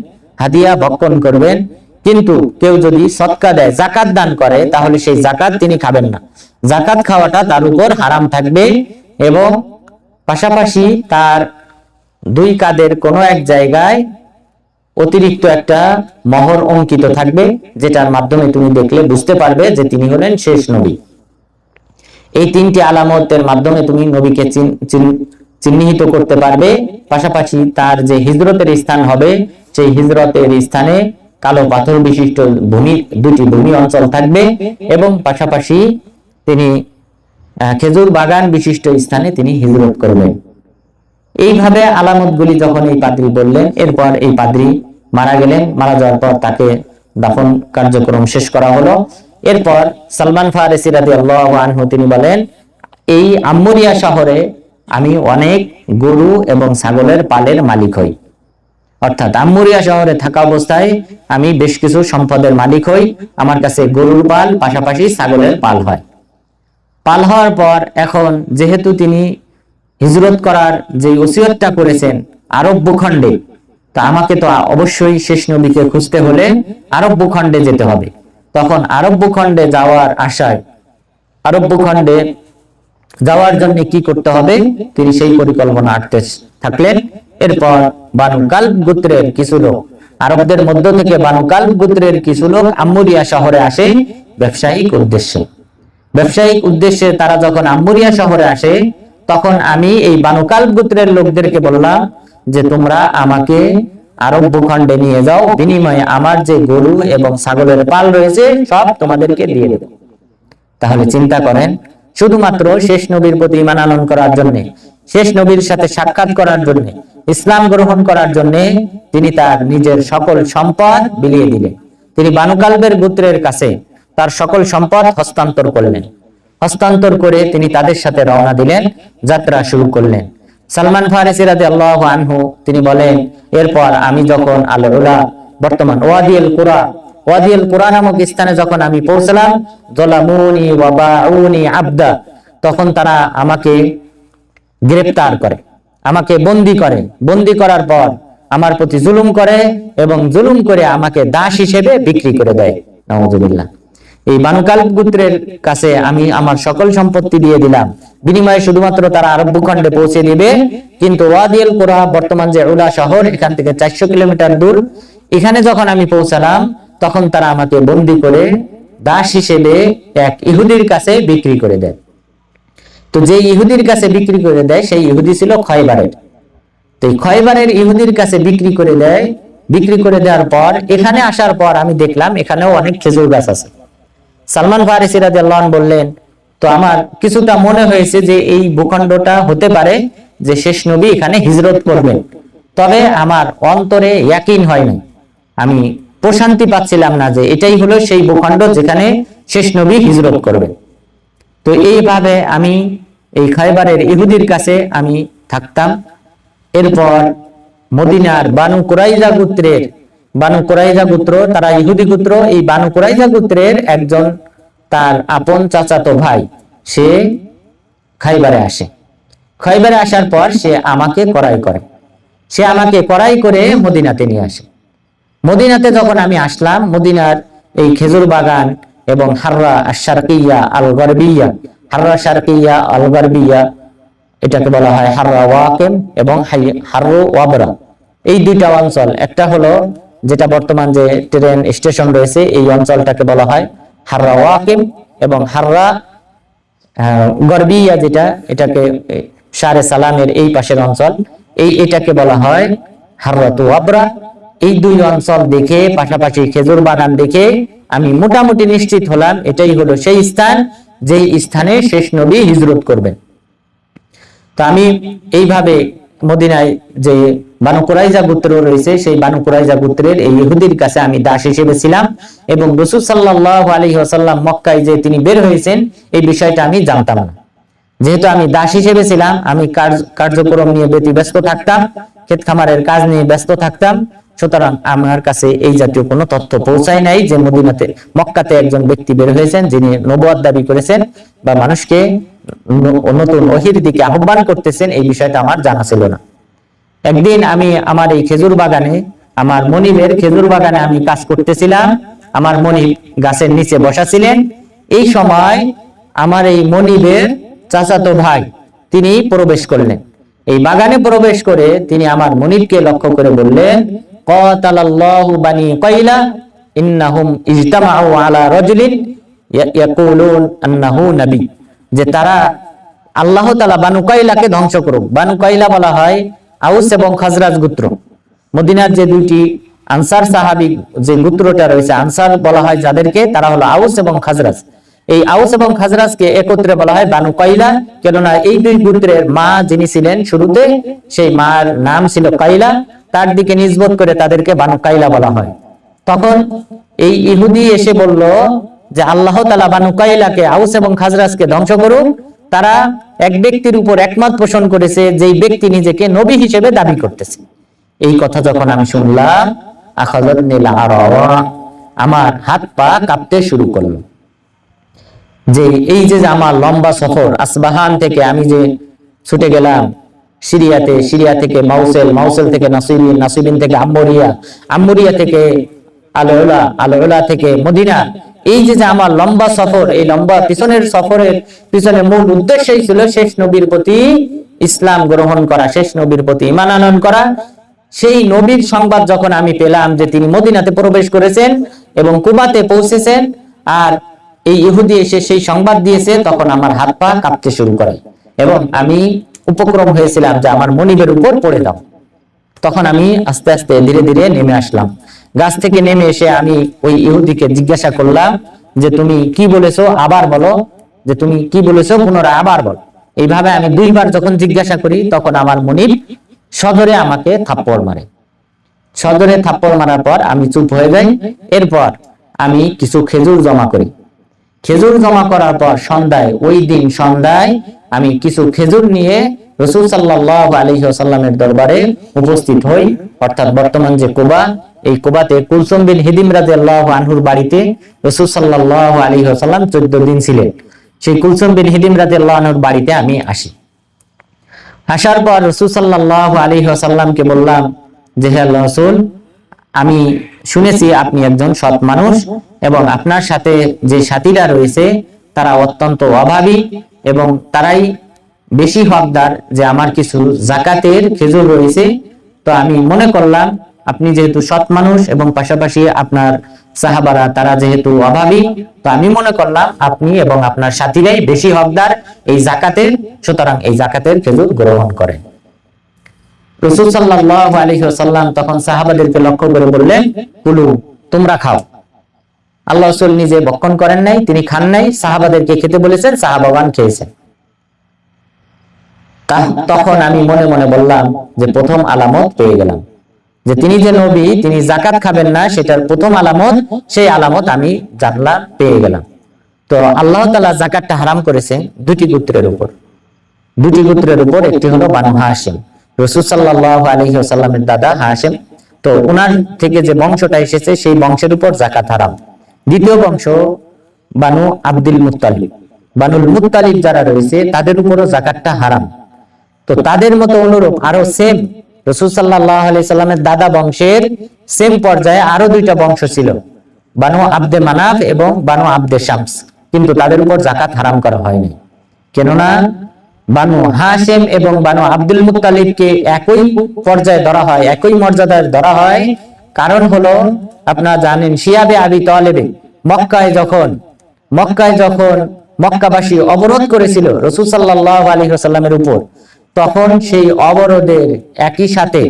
হাদিয়া ভক্ষণ করবেন, কিন্তু কেউ যদি সদকা দেয়, যাকাত দান করে, তাহলে সেই যাকাত তিনি খাবেন না, যাকাত খাওয়াটা তার উপর হারাম থাকবে। এবং পাশাপাশি তার দুই কাঁধের কোনো এক জায়গায় অতিরিক্ত একটা মোহর অঙ্কিত থাকবে, যেটার মাধ্যমে তুমি দেখলে বুঝতে পারবে যে তিনি হলেন শেষ নবী। এই তিনটি আলামতের মাধ্যমে তুমি নবীকে চিহ্নিত করতে পারবে। পাশাপাশি তার যে হিজরতের স্থান হবে, সেই হিজরতের স্থানে কালো পাথর বিশিষ্ট ভূমি, দুটি ভূমি অঞ্চল থাকবে এবং পাশাপাশি তিনি খেজুর বাগান বিশিষ্ট স্থানে তিনি হিজরত করবেন। এইভাবে আলামতগুলি যখন এই পাদ্রী বললেন, এরপর এই পাদ্রী মারা গেলেন। মারা যাওয়ার পর তাকে দাফন কার্যক্রম শেষ করা হলো। এরপর সালমান ফারিসি রাদিয়াল্লাহু আনহু তিনি বলেন, এই আম্মুরিয়া শহরে আমি অনেক গরু এবং ছাগলের পালের মালিক হই। অর্থাৎ আম্মুরিয়া শহরে থাকা অবস্থায় আমি বেশ কিছু সম্পদের মালিক হই। আমার কাছে গরুর পাল পাশাপাশি ছাগলের পাল হয়। পাল হওয়ার পর এখন যেহেতু তিনি হিজরত করার যে ওসিয়তটা করেছেন আরব ভূখণ্ডে, তা আমাকে তো অবশ্যই শেষ নবীকে খুঁজতে হলে আরব ভূখণ্ডে যেতে হবে। তখন আরব ভূখণ্ডে যাওয়ার আশায়, আরব ভূখণ্ডে যাওয়ার জন্য কি করতে হবে তিনি সেই পরিকল্পনা আঁটতে থাকলেন। এরপর বানু কালব গোত্রের কিছু লোক, আরবদের মধ্য থেকে বানু কালব গোত্রের কিছু লোক আম্মুরিয়া শহরে আসে ব্যবসায়িক উদ্দেশ্যে। ব্যবসায়িক উদ্দেশ্যে তারা যখন আম্মুরিয়া শহরে আসে, তখন আমি এই বানু কালব গোত্রের লোকদেরকে বললাম যে তোমরা আমাকে আরব ভূখণ্ডে নিয়ে যাও, বিনিময়ে আমার যে গরু এবং ছাগলের পাল রয়েছে সব তোমাদেরকে দিয়ে দেব। তাহলে চিন্তা করেন, শুধুমাত্র শেষ নবীর প্রতি ঈমান আনয়ন করার জন্য, শেষ নবীর সাথে সাক্ষাৎ করার জন্য, ইসলাম গ্রহণ করার জন্য তিনি তার নিজের সকল সম্পদ বিলিয়ে দিলেন। তিনি বানু কালবের গোত্রের কাছে তার সকল সম্পদ হস্তান্তর করলেন। হস্তান্তর করে তিনি তাদের সাথে রওনা দিলেন, যাত্রা শুরু করলেন। সালমান ফারিসি রাদিয়াল্লাহু আনহু তিনি বলেন, এরপর আমি যখন আল উলা, বর্তমান ওয়াদি আল কুরা নামক স্থানে যখন আমি পৌঁছলাম, যালামুনি ওয়া বাউনি আবদা, তখন তারা আমাকে গ্রেফতার করে, আমাকে বন্দী করে। বন্দী করার পর আমার প্রতি জুলুম করে এবং জুলুম করে আমাকে দাস হিসেবে বিক্রি করে দেয়। নাউযুবিল্লাহ। এই বানু কালব গোত্রের কাছে আমি আমার সকল সম্পত্তি দিয়ে দিলাম, বিনিময়ে শুধুমাত্র তারা আরব ভূখণ্ডে পৌঁছে দিবে। কিন্তু ওয়াদি আল কুরা, বর্তমান যে উলা শহর, এখান থেকে 400 কিলোমিটার দূর, এখানে যখন আমি পৌঁছালাম তখন তারা আমাকে বন্দী করে দাস হিসেবে এক ইহুদির কাছে বিক্রি করে দেয়। তো যে ইহুদির কাছে বিক্রি করে দেয় সেই ইহুদি ছিল খয়বারের। তো এই খয়বারের ইহুদির কাছে বিক্রি করে দেয়। বিক্রি করে দেওয়ার পর এখানে আসার পর আমি দেখলাম এখানেও অনেক খেজুর গাছ আছে। সালমান ফারিসি রাদিয়াল্লাহু আনহু বললেন, তো আমার কিছুটা মনে হয়েছে যে এই ভূখণ্ডটা হতে পারে যে শেষ নবী এখানে হিজরত করবেন, তবে আমার অন্তরে ইয়াকিন হয়নি, আমি প্রশান্তি পাচ্ছিলাম না যে এটাই হলো সেই ভূখণ্ড যেখানে শেষ নবী হিজরত করবেন। তো এইভাবে আমি এই খয়বারের ইহুদির কাছে আমি থাকতাম। এরপর মদিনার বানু কুরাইজা গোত্র, তারা ইহুদি গোত্র। এই বানু কুরাইজা গোত্রের একজন তার আপন চাচাতো ভাই, সে খয়বারে আসে। খয়বারে আসার পর সে আমাকে কড়াই করে মদিনাতে নিয়ে আসে। মদিনাতে যখন আমি আসলাম, মদিনার এই খেজুর বাগান এবং হাররা আশ-শারকিয়্যা আল গরবিয়্যা, হাররা শারকিয়্যা আল গরবিয়্যা, এটাকে বলা হয় হাররা ওয়াকিম এবং হাররু ওয়াবরা, এই দুইটা অঞ্চল। একটা হলো যেটা বর্তমান যে ট্রেন স্টেশন রয়েছে, এই অঞ্চলটাকে বলা হয় হাররা ওয়াকিম, এবং হাররা গরবিয়্যা যেটা, এটাকে শারে সালামের এই পাশের অঞ্চল, এটাকে বলা হয় হাররাতু ওয়াবরা। এই দুই অঞ্চল দেখে, পাশাপাশি খেজুর বাগান দেখে আমি মোটামুটি নিশ্চিত হলাম এটাই হলো সেই স্থান যেই স্থানে শেষ নবী হিজরত করবেন। তো আমি এইভাবে মদিনায় যে বানু কুরাইজা গোত্র রয়েছে, সেই বানু কুরাইজা গোত্রের এই ইহুদির কাছে আমি দাস হিসেবে ছিলাম, এবং রাসূল সাল্লাল্লাহু আলাইহি ওয়াসাল্লাম মক্কায় যে তিনি বের হয়েছেন এই বিষয়টা আমি জানতাম না। যেহেতু আমি দাস হিসেবে ছিলাম, আমি কার্যক্রম নিয়ে ব্যস্ত থাকতাম, ক্ষেত খামারের কাজ নিয়ে ব্যস্ত থাকতাম, সুতরাং আমার কাছে এই জাতীয় কোনো তথ্য পৌঁছায় নাই যে মক্কাতে একজন ব্যক্তি বের হয়েছেন যিনি নবুয়ত দাবি করেছেন বা মানুষকে নতুন ওহীর দিকে আহ্বান করতেছেন, এই বিষয়টা আমার জানা ছিল না। একদিন আমি আমার এই খেজুর বাগানে, আমার মনিবের খেজুর বাগানে আমি কাজ করতেছিলাম। আমার মনিব গাছের নিচে বসা ছিলেন। এই সময় আমার এই মনিবের চাচাতো ভাই তিনি প্রবেশ করলেন। এই বাগানে প্রবেশ করে তিনি আমার মনিবকে লক্ষ্য করে বললেন, কাতালাল্লাহু বানি কাইলা ইন্নাহুম ইজতামাউ আলা রাজুলিন ইয়াকুলুন আন্নাহু নবী, যে তারা আল্লাহ তাআলা বানু কাইলাকে ধ্বংস করুক। বানু কাইলা বলা হয় আউস এবং খাজরাজ গোত্র। মদিনার যে দুইটি আনসার সাহাবী যে গোত্রটা রয়েছে, আনসার বলা হয় যাদেরকে, তারা হলো আউস এবং খাজরাজ। এই আউস এবং খাজরাজকে একত্রে বলা হয় বানু কাইলা, কেননা এই দুই গোত্রের মা যিনি ছিলেন শুরুতে, সেই মার নাম ছিল কাইলা, তার দিকে নিসবত করে তাদেরকে বানু কাইলা বলা হয়। তখন এই ইহুদি এসে বলল যে আল্লাহ তাআলা বানু কাইলাকে, আউস এবং খাজরাজকে ধ্বংস করুন। তারা এক ব্যক্তির উপর একমত পোষণ করেছে, যেই ব্যক্তি নিজেকে নবী হিসেবে দাবি করতেছে। এই কথা যখন আমি শুনলাম, আখাযাতনিল আরাওয়া, আমার হাত পা কাঁপতে শুরু করলো। যে এই যে আমার লম্বা সফর, আসবাহান থেকে আমি যে ছুটে গেলাম সিরিয়াতে, সিরিয়া থেকে মাউসেল, মাউসেল থেকে নাসিবিন, নাসিবিন থেকে আম্মরিয়া, আম্মরিয়া থেকে আল উলা, আল উলা থেকে মদিনা, এই যে আমার লম্বা সফর, এই লম্বা পিছনের সফরের পিছনে মূল উদ্দেশ্যই ছিল শেষ নবীর প্রতি ইসলাম গ্রহণ করা, শেষ নবীর প্রতি ঈমান আনয়ন করা। সেই নবীর সংবাদ যখন আমি পেলাম যে তিনি মদিনাতে প্রবেশ করেছেন এবং কুবাতে পৌঁছেছেন, আর এই ইহুদি এসে সেই সংবাদ দিয়েছে, তখন আমার হাত পা কাঁপতে শুরু করে এবং আমি উপক্রম হয়েছিলাম যে আমার মনিবের উপর পড়ে দাও। তখন আমি আস্তে আস্তে ধীরে ধীরে নেমে আসলাম। গাছ থেকে নেমে এসে আমি ওই ইহুদিকে জিজ্ঞাসা করলাম যে তুমি কি বলেছো, আবার বলো, যে তুমি কি বলেছো পুনরায় আবার বলো। এইভাবে আমি দুইবার যখন জিজ্ঞাসা করি, তখন আমার মনিব সদরে আমাকে থাপ্পড় মারে। সদরে থাপ্পড় মারার পর আমি চুপ হয়ে যাই। এরপর আমি কিছু খেজুর জমা করি। খেজুর জমা করার পর সন্ধ্যায়, ওই দিন সন্ধ্যায় আমি কিছু খেজুর নিয়ে রাসূল সাল্লাল্লাহু আলাইহি ওয়াসাল্লামের দরবারে উপস্থিত হই। অর্থাৎ বর্তমান যে কুবা, এই কুবাতে কুলসুম বিন হিদিম রাদিয়াল্লাহু আনহুর বাড়িতে রাসূল সাল্লাল্লাহু আলাইহি ওয়াসাল্লাম 14 দিন ছিলেন। সেই কুলসুম বিন হিদিম রাদিয়াল্লাহু আনহুর বাড়িতে আমি আসি। আসার পর রাসূল সাল্লাল্লাহু আলাইহি ওয়াসাল্লামকে বললাম যে হে আল্লাহর রাসূল, আমি শুনেছি আপনি একজন সৎ মানুষ এবং আপনার সাথে যে সাথীরা রয়েছে তারা অত্যন্ত অভাবী এবং তারাই বেশি হকদার, যে আমার কিছু যাকাতের খেজুর রয়েছে। তো আমি মনে করলাম আপনি যেহেতু সৎ মানুষ এবং পাশাপাশি আপনার সাহাবারা তারা যেহেতু অভাবী, তো আমি মনে করলাম আপনি এবং আপনার সাথীরাই বেশি হকদার এই যাকাতের, সুতরাং এই যাকাতের খেজুর গ্রহণ করেন। রাসূল সাল্লাল্লাহু আলাইহি ওয়াসাল্লাম তখন সাহাবাদেরকে লক্ষ্য করে বললেন, কুলু, তোমরা খাও। আল্লাহ রাসূল নিজে ভক্ষণ করেন নাই, তিনি খান নাই, সাহাবাদেরকে খেতে বলেছেন, সাহাবাগণ খেয়েছেন। তখন আমি মনে মনে বললাম যে প্রথম আলামত পেয়ে গেলাম, যে তিনি যে নবী, তিনি যাকাত খাবেন না, সেটার প্রথম আলামত, সেই আলামত আমি জানলাম, পেয়ে গেলাম। তো আল্লাহ তাআলা যাকাতটা হারাম করেছে দুটি গোত্রের উপর, দুটি গোত্রের উপর। একটি হলো বানু হাশিম, রাসূল সাল্লাল্লাহু আলাইহি ওয়াসাল্লামের দাদা হাশিম, তো ওনার থেকে যে বংশটা এসেছে সেই বংশের উপর যাকাত হারাম। দ্বিতীয় বংশ বানু আব্দুল মুত্তালিব, বানুল মুত্তালিব যারা রয়েছে তাদের উপরও যাকাতটা হারাম। তো তাদের মতো অনুরূপ আরো সেম রাসূল সাল্লাল্লাহু আলাইহি সাল্লামের দাদা বংশের সেম পর্যায়ে আরো দুইটা বংশ ছিল, বানু আব্দে মানাফ এবং বানু আব্দে শামস, কিন্তু তাদের উপর যাকাত হারাম করা হয়নি। কেননা বানু হাশিম এবং বানু আব্দুল মুত্তালিবকে একই পর্যায়ে ধরা হয়, একই মর্যাদায় ধরা হয়। কারণ হলো আপনারা জানেন, শিয়াবে আবি তালেবে মক্কায় যখন মক্কাবাসী অবরোধ করেছিল রাসূল সাল্লাল্লাহু আলাইহি ওয়াসাল্লামের উপর, তখন সেই অবরোধের একই সাথে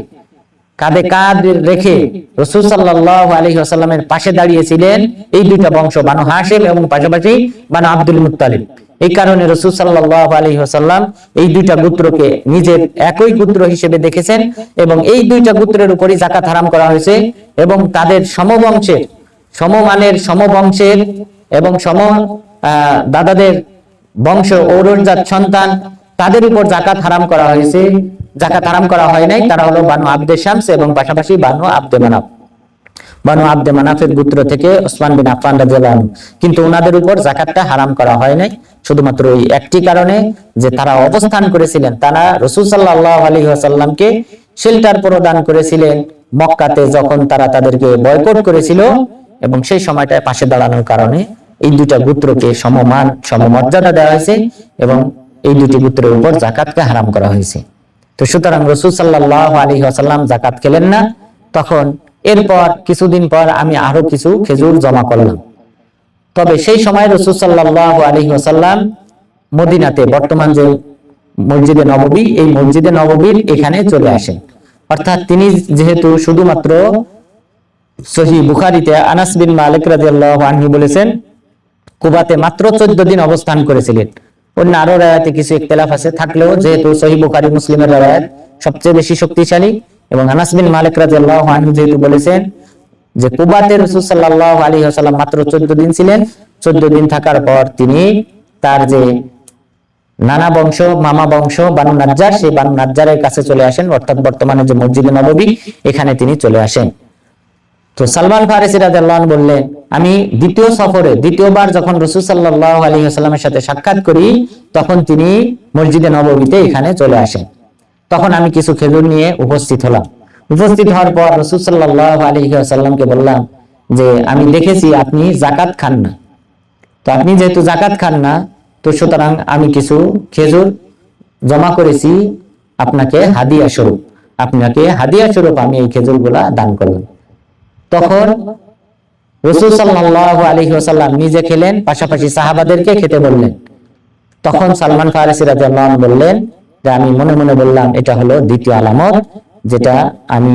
কাঁধে কাঁধ রেখে রাসূল সাল্লাল্লাহু আলাইহি ওয়াসাল্লামের পাশে দাঁড়িয়েছিলেন এই দুইটা বংশ, বানু হাশিম এবং পাশাপাশি বানু আব্দুল মুত্তালিব। এই কারণে রাসূল সাল্লাল্লাহু আলাইহি ওয়াসাল্লাম এই দুইটা গোত্রকে নিজের একই গোত্র হিসেবে দেখেছেন এবং এই দুইটা গোত্রের উপরই যাকাত হারাম করা হয়েছে এবং তাদের সমবংশের, সমমানের, সমবংশের এবং দাদাদের বংশ ঔরসজাত সন্তান, তাদের উপর যাকাত হারাম করা হয়েছে। যাকাত হারাম করা হয় নাই, তারা হলো বানু আব্দে শামস এবং পাশাপাশি বানু আব্দে মানাফ। বানু আব্দে মানাফের গোত্র থেকে ওসমান বিন আফফান রাদিয়াল্লাহু আনহু, কিন্তু ওনাদের উপর যাকাতটা হারাম করা হয় নাই, শুধুমাত্র এই একটি কারণে যে তারা অবস্থান করেছিলেন, তারা রাসূল সাল্লাল্লাহু আলাইহি ওয়াসাল্লামকে শেল্টার প্রদান করেছিলেন মক্কাতে যখন তারা তাদেরকে বয়কট করেছিল, এবং সেই সময়টায় পাশে দাঁড়ানোর কারণে এই দুইটা গোত্রকে সমমান, সমমর্যাদা দেওয়া হয়েছে এবং এই দুটি গোত্রের উপর যাকাতকে হারাম করা হয়েছে। তো সুতরাং রাসূল সাল্লাল্লাহু আলাইহি ওয়াসাল্লাম যাকাত খেলেন না। তখন এরপর কিছুদিন পর আমি আরো কিছু খেজুর জমা করলাম। তবে সেই সময় রাসূল সাল্লাল্লাহু আলাইহি ওয়াসাল্লাম মদিনাতে, বর্তমান যে মসজিদে নববী, এই মসজিদে নববীর এখানে চলে আসেন। অর্থাৎ তিনি যেহেতু শুধুমাত্র সহিহ বুখারীতে আনাস বিন মালিক রাদিয়াল্লাহু আনহু বলেছেন, কুবাতে মাত্র 14 দিন অবস্থান করেছিলেন। অন্য আরো রায়াতে কিছু ইখতিলাফ আছে, থাকলেও যেহেতু সহিহ বুখারী মুসলিমের রায়াত সবচেয়ে বেশি শক্তিশালী, এবং আনাস বিন মালিক রাদিয়াল্লাহু আনহু যেহেতু বলেছেন যে কুবাতে রাসূল সাল্লাল্লাহু আলাইহি ওয়াসাল্লাম মাত্র 14 দিন ছিলেন, 14 দিন থাকার পর তিনি তার যে নানা বংশ, মামা বংশ বানু নাজ্জার, সেই বানু নাজ্জারের কাছে চলে আসেন, অর্থাৎ বর্তমানে যে মসজিদে নববী এখানে তিনি চলে আসেন। তো সালমান ফারিসি রাদিয়াল্লাহু আনহু বললেন, আমি দ্বিতীয় সফরে, দ্বিতীয়বার যখন রাসূল সাল্লাল্লাহু আলাইহি ওয়াসাল্লামের সাথে সাক্ষাৎ করি, তখন তিনি মসজিদে নববীতে এখানে চলে আসেন। তখন আমি কিছু খেজুর নিয়ে উপস্থিত হলাম। উপস্থিত হওয়ার পর রাসূল সাল্লাল্লাহু আলাইহি ওয়াসাল্লামকে বললাম যে আমি দেখেছি আপনি যাকাত খান না, তো আপনি যেহেতু যাকাত খান না, তো সুতরাং আমি কিছু খেজুর জমা করেছি আপনাকে হাদিয়া স্বরূপ, আমি এই খেজুরগুলা দান করলাম। তখন রাসূল সাল্লাল্লাহু আলাইহি ওয়াসাল্লাম নিজে খেলেন, পাশাপাশি সাহাবাদেরকে খেতে বললেন। তখন সালমান ফারিসি রাদিয়াল্লাহু আনহু বললেন যে আমি মনে মনে বললাম এটা হলো দ্বিতীয় আলামত, যেটা আমি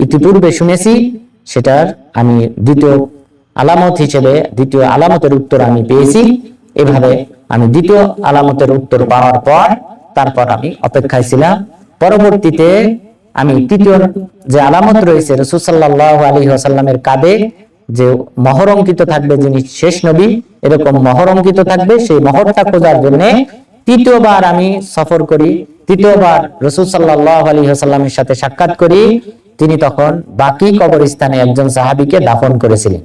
ইতিপূর্বে শুনেছি, সেটার আমি দ্বিতীয় আলামত হিসেবে দ্বিতীয় আলামতের উত্তর আমি পেয়েছি। এভাবে আমি দ্বিতীয় আলামতের উত্তর পাওয়ার পর তারপর আমি অপেক্ষায় ছিলাম। পরবর্তীতে আমি তৃতীয় যে আলামত রয়েছে, রাসূল সাল্লাল্লাহু আলাইহি ওয়াসাল্লামের কাঁধে যে মোহর অঙ্কিত থাকবে, যিনি শেষ নবী, এরকম মোহর অঙ্কিত থাকবে, সেই মোহরটা খোঁজার জন্য তৃতীয়বার আমি সফর করি। তৃতীয়বার রাসূল সাল্লাল্লাহু আলাইহি ওয়াসাল্লামের সাথে সাক্ষাৎ করি। তিনি তখন বাকি কবরস্থানে একজন সাহাবীকে দাফন করেছিলেন,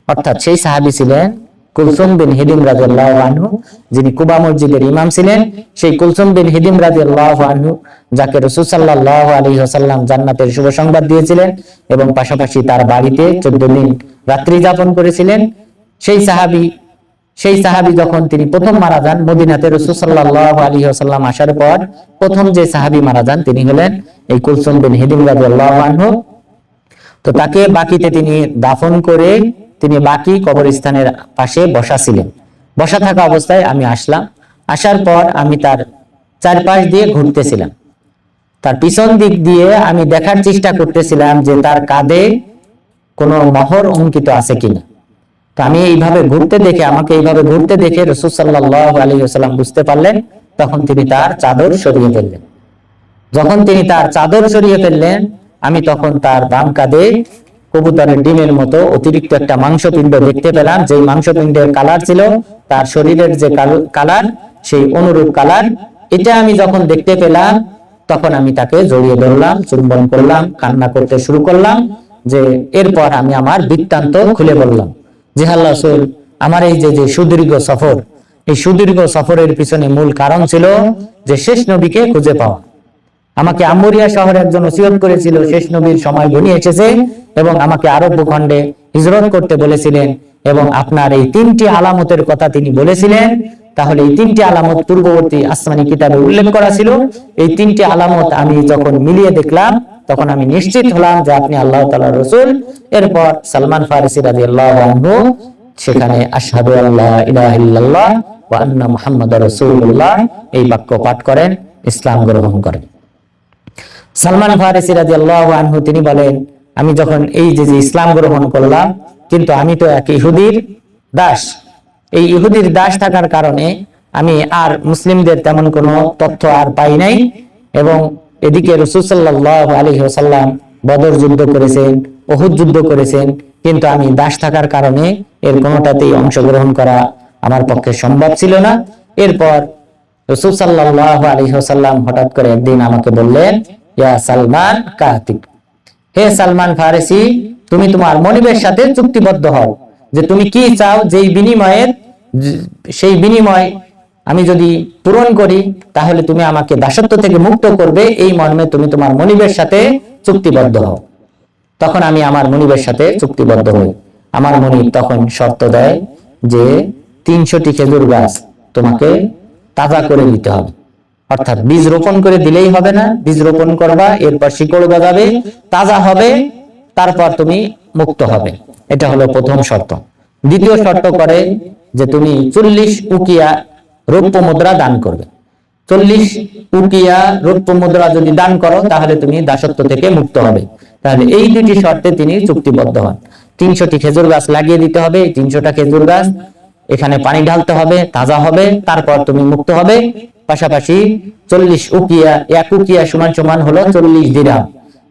অর্থাৎ সেই সাহাবী ছিলেন কুলসুম বিন হিদিম রাদিয়াল্লাহু আনহু, যিনি কুবা মসজিদের ইমাম ছিলেন। সেই কুলসুম বিন হিদিম রাদিয়াল্লাহু আনহু, যাকে রাসূল সাল্লাল্লাহু আলাইহি ওয়াসাল্লাম জান্নাতের শুভ সংবাদ দিয়েছিলেন এবং পাশাপাশি তার বাড়িতে 14 দিন রাত্রি যাপন করেছিলেন, সেই সাহাবী যখন তিনি প্রথম মারা যান, মদিনাতে রাসূল সাল্লাল্লাহু আলাইহি ওয়াসাল্লাম আসার পর প্রথম যে সাহাবী মারা যান তিনি হলেন এই কুলসুম বিন হিদিম রাদিয়াল্লাহু আনহু। তো তাকে বাকিতে তিনি দাফন করে তিনি বাকি কবরস্থানের পাশে বসা ছিলেন। বসা থাকা অবস্থায় আমি আসলাম। আসার পর আমি তার চারপাশ দিয়ে ঘুরতেছিলাম, তার পিছন দিক দিয়ে আমি দেখার চেষ্টা করতেছিলাম যে তার কাঁধে কোনো মোহর অঙ্কিত আছে কিনা। তো আমি আমাকে এইভাবে ঘুরতে দেখে রাসূল সাল্লাল্লাহু আলাইহি ওয়াসাল্লাম বুঝতে পারলেন। তখন তিনি তার চাদর সরিয়ে ফেললেন। যখন তিনি তার চাদর সরিয়ে ফেললেন, আমি তখন তার বাম কাঁধে কবুতরের ডিমের মতো অতিরিক্ত একটা মাংসপিণ্ড দেখতে পেলাম, যে মাংসপিণ্ডের কালার ছিল তার শরীরের যে কালার, সেই অনুরূপ কালার। এটা আমি যখন দেখতে পেলাম, তখন আমি তাকে জড়িয়ে ধরলাম, চুম্বন করলাম, কান্না করতে শুরু করলাম। যে এরপর আমি আমার বৃত্তান্ত খুলে বললাম যে আল্লাহ রাসূল, আমার এই যে সুদীর্ঘ সফর, এই সুদীর্ঘ সফরের পিছনে মূল কারণ ছিল যে শেষ নবীকে খুঁজে পাওয়া। আমাকে আম্বরিয়া শহরে একজন ওসিয়ত করেছিল, শেষ নবীর সময় ঘনিয়ে এসেছে এবং আমাকে আরব ভূখণ্ডে হিজরত করতে বলেছিলেন, এবং আপনার এই 3টি আলামতের কথা তিনি বলেছিলেন। তাহলে এই 3টি আলামত পূর্ববর্তী আসমানি কিতাবে উল্লেখ করা ছিল। এই 3টি আলামত আমি যখন মিলিয়ে দেখলাম, তখন আমি নিশ্চিত হলাম যে আপনি আল্লাহ তাআলার রাসূল। এরপর সালমান ফারিসি রাদিয়াল্লাহু আনহু সেখানে আশহাদু আল্লা ইলাহা ইল্লাল্লাহ ওয়া আন্না মুহাম্মাদুর রাসূলুল্লাহ এই বাক্য পাঠ করেন, ইসলাম গ্রহণ করেন। সালমান ফারিসি রাদিয়াল্লাহু আনহু তিনি বলেন, আমি যখন এই যে ইসলাম গ্রহণ করলাম, কিন্তু আমি তো এক ইহুদির দাস। এই ইহুদির দাস থাকার কারণে আমি আর মুসলিমদের তেমন কোনো তথ্য আর পাই নাই। এবং এদিকে রাসূল সাল্লাল্লাহু আলাইহি ওয়াসাল্লাম বদর যুদ্ধ করেছেন, উহুদ যুদ্ধ করেছেন, কিন্তু আমি দাস থাকার কারণে এর কোনোটাতেই অংশগ্রহণ করা আমার পক্ষে সম্ভব ছিল না। এরপর রাসূল সাল্লাল্লাহু আলাইহি ওয়াসাল্লাম হঠাৎ করে একদিন আমাকে বললেন, ইয়া সালমান কাতিব, হে সালমান ফারিসি, তুমি তোমার মনিবের সাথে চুক্তিবদ্ধ হও যে তুমি কি চাও, সেই বিনিময় আমি যদি পূরণ করি তাহলে তুমি আমাকে দাসত্ব থেকে মুক্ত করবে, এই মর্মে তুমি তোমার মনিবের সাথে চুক্তিবদ্ধ হও। তখন আমি আমার মনিবের সাথে চুক্তিবদ্ধ হই। আমার মনিব তখন শর্ত দেয় যে 300টি খেজুর গাছ তোমাকে তাজা করে দিতে হবে, অর্থাৎ বীজ রোপণ করে দিলেই হবে না, বীজ রোপণ করবা, এরপর শিকড় গজাবে, তাজা হবে, তারপর তুমি মুক্ত হবে। এটা হলো প্রথম শর্ত। দ্বিতীয় শর্ত করে যে তুমি 40 উকিয়া রৌপ্য মুদ্রা দান করবে। 40 উকিয়া রৌপ্য মুদ্রা যদি দান করো তাহলে তুমি দাসত্ব থেকে মুক্ত হবে। তাহলে এই দুটি শর্তে তিনি চুক্তিবদ্ধ হন। 300টি খেজুর গাছ লাগিয়ে দিতে হবে। এই 300টা খেজুর গাছ এখানে পানি ঢালতে হবে, তাজা হবে, তারপর তুমি মুক্ত হবে। পাশাপাশি 40 উকিয়া, 1 উকিয়া সমান সমান হলো 40 দিরহাম।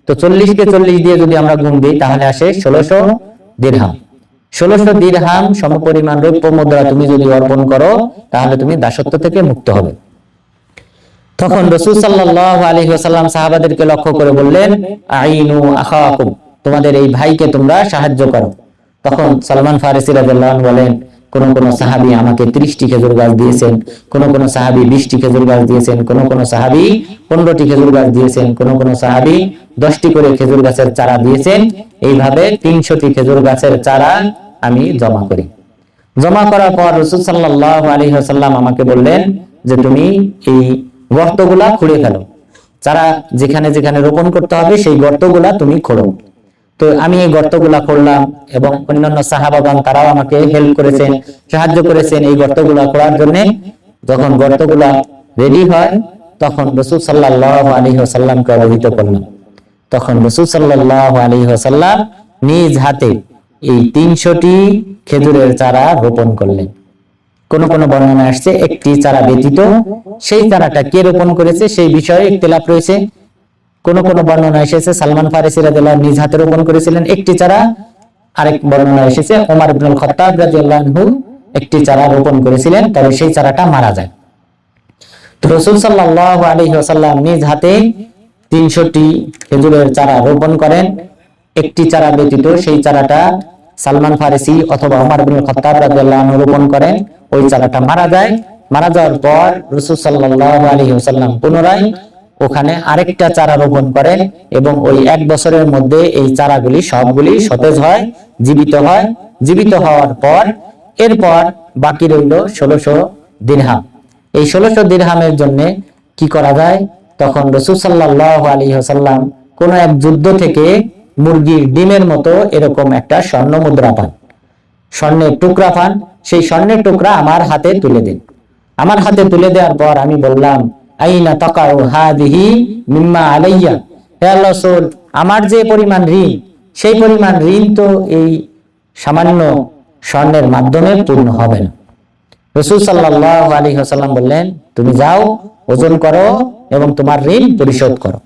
তো 40 কে 40 দিয়ে যদি আমরা গুণ দিই তাহলে আসে 1600 দিরহাম। 1600 দিরহাম সমপরিমাণ রৌপ্য মুদ্রা তুমি যদি অর্পণ করো তাহলে তুমি দাসত্ব থেকে মুক্ত হবে। তখন রাসূল সাল্লাল্লাহু আলাইহি ওয়াসাল্লাম সাহাবাদেরকে লক্ষ্য করে বললেন, আইনু আখাকুম, তোমাদের এই ভাইকে তোমরা সাহায্য করো। তখন সালমান ফারিসি রাদিয়াল্লাহু আনহু বলেন, কোন কোন সাহাবী আমাকে 30টি খেজুর গাছ দিয়েছেন, কোন কোন সাহাবী 20টি খেজুর গাছ দিয়েছেন, কোন কোন সাহাবী 15টি খেজুর গাছ দিয়েছেন, কোন কোন সাহাবী 10টি করে খেজুর গাছের চারা দিয়েছেন। এইভাবে 300টি খেজুর গাছের চারা আমি জমা করি। জমা করার পর রাসূল সাল্লাল্লাহু আলাইহি ওয়াসাল্লাম আমাকে বললেন যে তুমি এই গর্তগুলা খুঁড়ে ফেলো, চারা যেখানে যেখানে রোপণ করতে হবে সেই গর্তগুলা তুমি খোঁড়ো। তো আমি এই গর্তগুলা করলাম এবং অন্যান্য সাহাবাগণ তারাও আমাকে হেল্প করেছেন, সাহায্য করেছেন এই গর্তগুলা করার জন্য। যখন গর্তগুলা রেডি হয় তখন রাসূল সাল্লাল্লাহু আলাইহি ওয়াসাল্লামকে অবহিত করলাম। তখন রাসূল সাল্লাল্লাহু আলাইহি ওয়াসাল্লাম নিজ হাতে এই 300টি খেজুরের চারা রোপণ করলেন। কোন কোন বর্ণনা আসছে একটি চারা ব্যতীত সেই চারাটা কে রোপণ করেছে সেই বিষয়ে ইখতিলাফ রয়েছে। কোন কোন বর্ণনা এসেছে সালমান ফারিসি রাদিয়াল্লাহু আনহু নিজ হাতে রোপণ করেছিলেন একটি চারা, আরেক বর্ণনা এসেছে ওমর ইবনুল খাত্তাব রাদিয়াল্লাহু আনহু একটি চারা রোপণ করেছিলেন, তবে সেই চারাটা মারা যায়। তো রাসূল সাল্লাল্লাহু আলাইহি ওয়াসাল্লাম নিজ হাতে 300টি খেজুরের চারা রোপণ করেন। একটি চারা ব্যতীত সেই চারাটা সালমান ফারিসি অথবা ওমর ইবনুল খাত্তাব রাদিয়াল্লাহু আনহু রোপণ করেন। ওই চারাটা মারা যায়। মারা যাওয়ার পর রাসূল সাল্লাল্লাহু আলাইহি ওয়াসাল্লাম পুনরায় ওখানে আরেকটা চারা রোপণ করেন এবং ওই 1 বছরের মধ্যে এই চারাগুলি সবগুলি সতেজ হয়, জীবিত হয়। জীবিত হওয়ার পর এরপর বাকি রইল 1600 দিরহাম। এই 1600 দিরহামের জন্য কি করা যায়? তখন রাসূল সাল্লাল্লাহু আলাইহি ওয়াসাল্লাম কোন এক যুদ্ধ থেকে মুরগির ডিমের মতো এরকম একটা স্বর্ণ মুদ্রা পান, স্বর্ণের টুকরা পান। সেই স্বর্ণের টুকরা আমার হাতে তুলে দিন। আমার হাতে তুলে দেওয়ার পর আমি বললাম, আইনা তাকাউ হাদিহি মিম্মা আলাইয়া, হে আল্লাহর রাসূল, আমার যে পরিমাণ ঋণ সেই পরিমাণ ঋণ তো এই সামান্য স্বর্ণের মাধ্যমে পূর্ণ হবে না। রাসূল সাল্লাল্লাহু আলাইহি ওয়াসাল্লাম বললেন, তুমি যাও, ওজন করো এবং তোমার ঋণ পরিশোধ করো।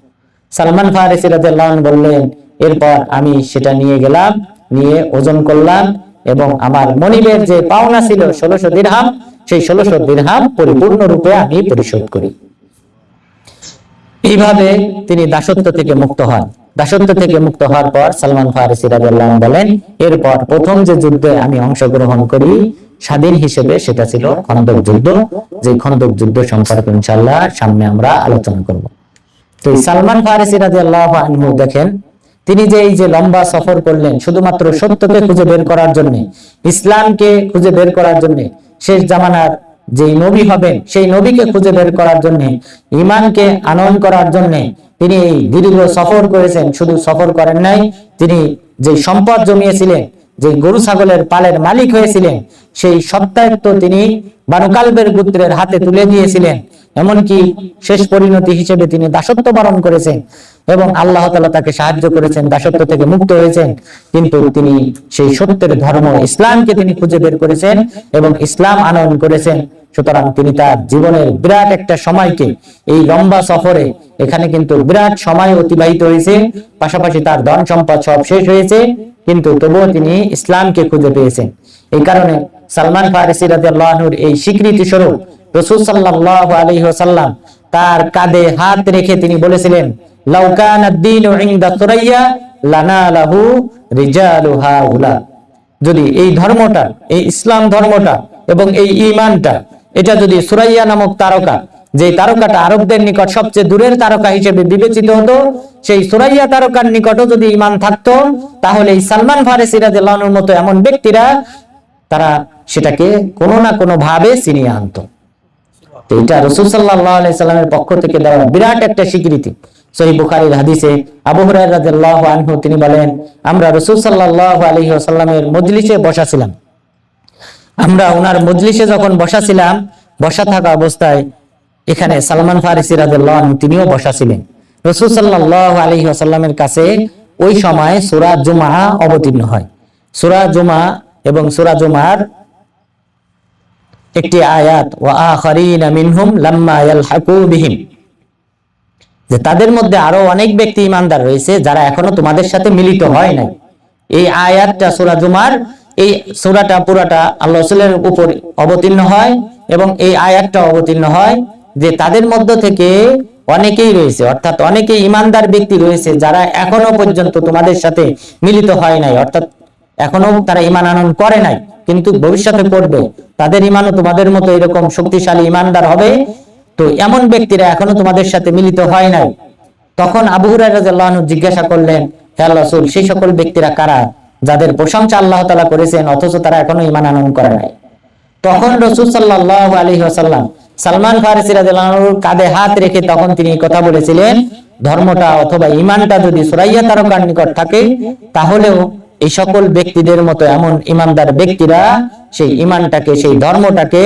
সালমান ফারিসি রাদিয়াল্লাহু আনহু বললেন, এরপর আমি সেটা নিয়ে গেলাম, নিয়ে ওজন করলাম এবং আমার মনিবের যে পাওনা ছিল 1600 দিরহাম, সেই 1600 দিরহাম পরিপূর্ণরূপে আমি পরিশোধ করি। এইভাবে তিনি দাসত্ব থেকে মুক্ত হন। দাসত্ব থেকে মুক্ত হওয়ার পর সালমান ফারিসি রাদিয়াল্লাহু আনহু বলেন, এরপর প্রথম যে যুদ্ধে আমি অংশগ্রহণ করি স্বাধীন হিসেবে সেটা ছিল খন্দক যুদ্ধ। যে খন্দক যুদ্ধ সম্পর্কে ইনশাআল্লাহ সামনে আমরা আলোচনা করব। তো সালমান ফারিসি রাদিয়াল্লাহু আনহু দেখেন, তিনি যে এই যে লম্বা সফর করলেন শুধুমাত্র সত্যকে খুঁজে বের করার জন্য, ইসলামকে খুঁজে বের করার জন্য, শেষ জামানার যে নবী হবেন সেই নবীকে খুঁজে বের করার জন্য, ঈমানকে আনয়ন করার জন্য তিনি এই দীর্ঘ সফর করেছেন। শুধু সফর করেন নাই, তিনি যে সম্পদ জমিয়েছিলেন, যে গরু ছাগলের পালের মালিক হয়েছিলেন, সেই সত্তায়ত্ত তিনি বানু কালবের গোত্রের হাতে তুলে দিয়েছিলেন। এমনকি শেষ পরিণতি হিসেবে তিনি দাসত্ব বরণ করেছেন এবং আল্লাহ তাআলা তাকে সাহায্য করেছেন, দাসত্ব থেকে মুক্ত হয়েছেন। কিন্তু তিনি সেই সত্যের ধর্ম ইসলামকে তিনি খুঁজে বের করেছেন এবং ইসলাম আনয়ন করেছেন। সুতরাং তিনি তার জীবনের বিরাট একটা সময়কে এই লম্বা সফরে, এখানে কিন্তু বিরাট সময় অতিবাহিত হয়েছে, পাশাপাশি তার ধন সম্পদ সব শেষ হয়েছে, কিন্তু তবুও তিনি ইসলামকে খুঁজে পেয়েছেন। এই কারণে সালমান ফারিসি রাদিয়াল্লাহু আনহুর এই স্বীকৃতি স্বরূপ রাসূল সাল্লাল্লাহু আলাইহি ওয়াসাল্লাম তার কাঁধে হাত রেখে তিনি বলেছিলেন, লাউ কানা আদ-দীনু ইনদা সুরাইয়া লানালাহু রিজালু হাউলা, যদি এই ধর্মটা, এই ইসলাম ধর্মটা এবং এই ঈমানটা, এটা যদি সুরাইয়া নামক তারকা, যে তারকাটা আরবদের নিকট সবচেয়ে দূরের তারকা হিসেবে বিবেচিত হতো, সেই সুরাইয়া তারকার নিকটও যদি ঈমান থাকতো, তাহলে এই সালমান ফারিসি রাদিয়াল্লাহু আনহুর মতো এমন ব্যক্তিরা তারা সেটাকে কোনো না কোনো ভাবে ছিনিয়ে আনতো। তো এটা রাসূল সাল্লাল্লাহু আলাইহি সাল্লামের পক্ষ থেকে দেওয়া বিরাট একটা স্বীকৃতি। সহিহ বুখারীর হাদিসে আবু হুরায়রা রাদিয়াল্লাহু আনহু তিনি বলেন, আমরা রাসূল সাল্লাল্লাহু আলাইহি ওয়াসাল্লামের মজলিসে বসা ছিলাম। আমরা ওনার মজলিসে যখন বসা ছিলাম, বসা থাকা অবস্থায় এখানে সালমান ফারিসি রাদিয়াল্লাহু আনহু তিনিও বসা ছিলেন। রাসূল সাল্লাল্লাহু আলাইহি ওয়াসাল্লামের কাছে ওই সময় সূরা জুমআ অবতীর্ণ হয়। সূরা জুমা এবং সূরা জুমার একটি আয়াত, ওয়া আখারিনা মিনহুম লাম্মা ইয়ালহাকু বিহিম, যে তাদের মধ্যে আরো অনেক ব্যক্তি ঈমানদার রয়েছে যারা এখনো তোমাদের সাথে মিলিত হয় নাই। এই আয়াতটা সূরা জুমার, এই সূরাটা পুরাটা আল্লাহ রাসূলের উপর অবতীর্ণ হয় এবং এই আয়াতটা অবতীর্ণ হয় যে তাদের মধ্য থেকে অনেকেই রয়েছে, অর্থাৎ অনেকেই ঈমানদার ব্যক্তি রয়েছে যারা এখনো পর্যন্ত তোমাদের সাথে মিলিত হয় নাই, অর্থাৎ এখনো তারা ঈমান আনয়ন করে নাই, কিন্তু ভবিষ্যতে করবে। তাদের ঈমানও তোমাদের মতো এরকম শক্তিশালী ঈমানদার হবে। তো এমন ব্যক্তিরা এখনো তোমাদের সাথে মিলিত হয় নাই। তখন আবু হুরায়রা রাদিয়াল্লাহু আনহু জিজ্ঞাসা করলেন, হে আল্লাহর রাসূল, সেই সকল ব্যক্তিরা কারা যাদের প্রশংসা আল্লাহ তাআলা করেছেন অথচ তারা এখনো ঈমান আনয়ন করে নাই? তখন রাসূল সাল্লাল্লাহু আলাইহি ওয়াসাল্লাম সালমান ফারিসি রাদিয়াল্লাহু আনহুর কাঁধে হাত রেখে তখন তিনি এই কথা বলেছিলেন, ধর্মটা অথবা ঈমানটা যদি সুরাইয়া তারকার নিকট থাকে তাহলেও এই সকল ব্যক্তিদের মতো এমন ঈমানদার ব্যক্তিরা সেই ঈমানটাকে, সেই ধর্মটাকে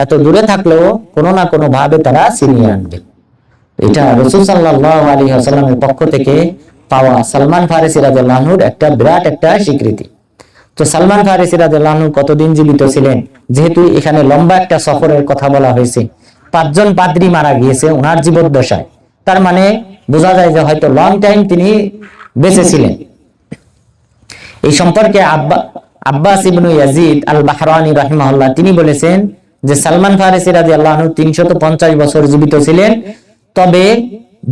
এত দূরে থাকলেও কোনো না কোনো ভাবে তারা ছিনিয়ে আনবে। এটা রাসূল সাল্লাল্লাহু আলাইহি ওয়াসাল্লামের পক্ষ থেকে পাওয়া সালমান ফারিসি রাদিয়াল্লাহু আনহুর একটা বিরাট একটা স্বীকৃতি। তো সালমান ফারিসি রাদিয়াল্লাহু আনহু কতদিন জীবিত ছিলেন? যেহেতু এখানে লম্বা একটা সফরের কথা বলা হয়েছে, 5 জন পাদ্রী মারা গিয়েছে ওনার জীবদ্দশায়, তার মানে বোঝা যায় যে হয়তো লং টাইম তিনি বেঁচে ছিলেন। এই সম্পর্কে আব্বাস ইবনে ইয়াজিদ আল বাহরানি রাহিমাহুল্লাহ তিনি বলেছেন যে সালমান ফারিসি রাদিয়াল্লাহু আনহু 350 বছর জীবিত ছিলেন, তবে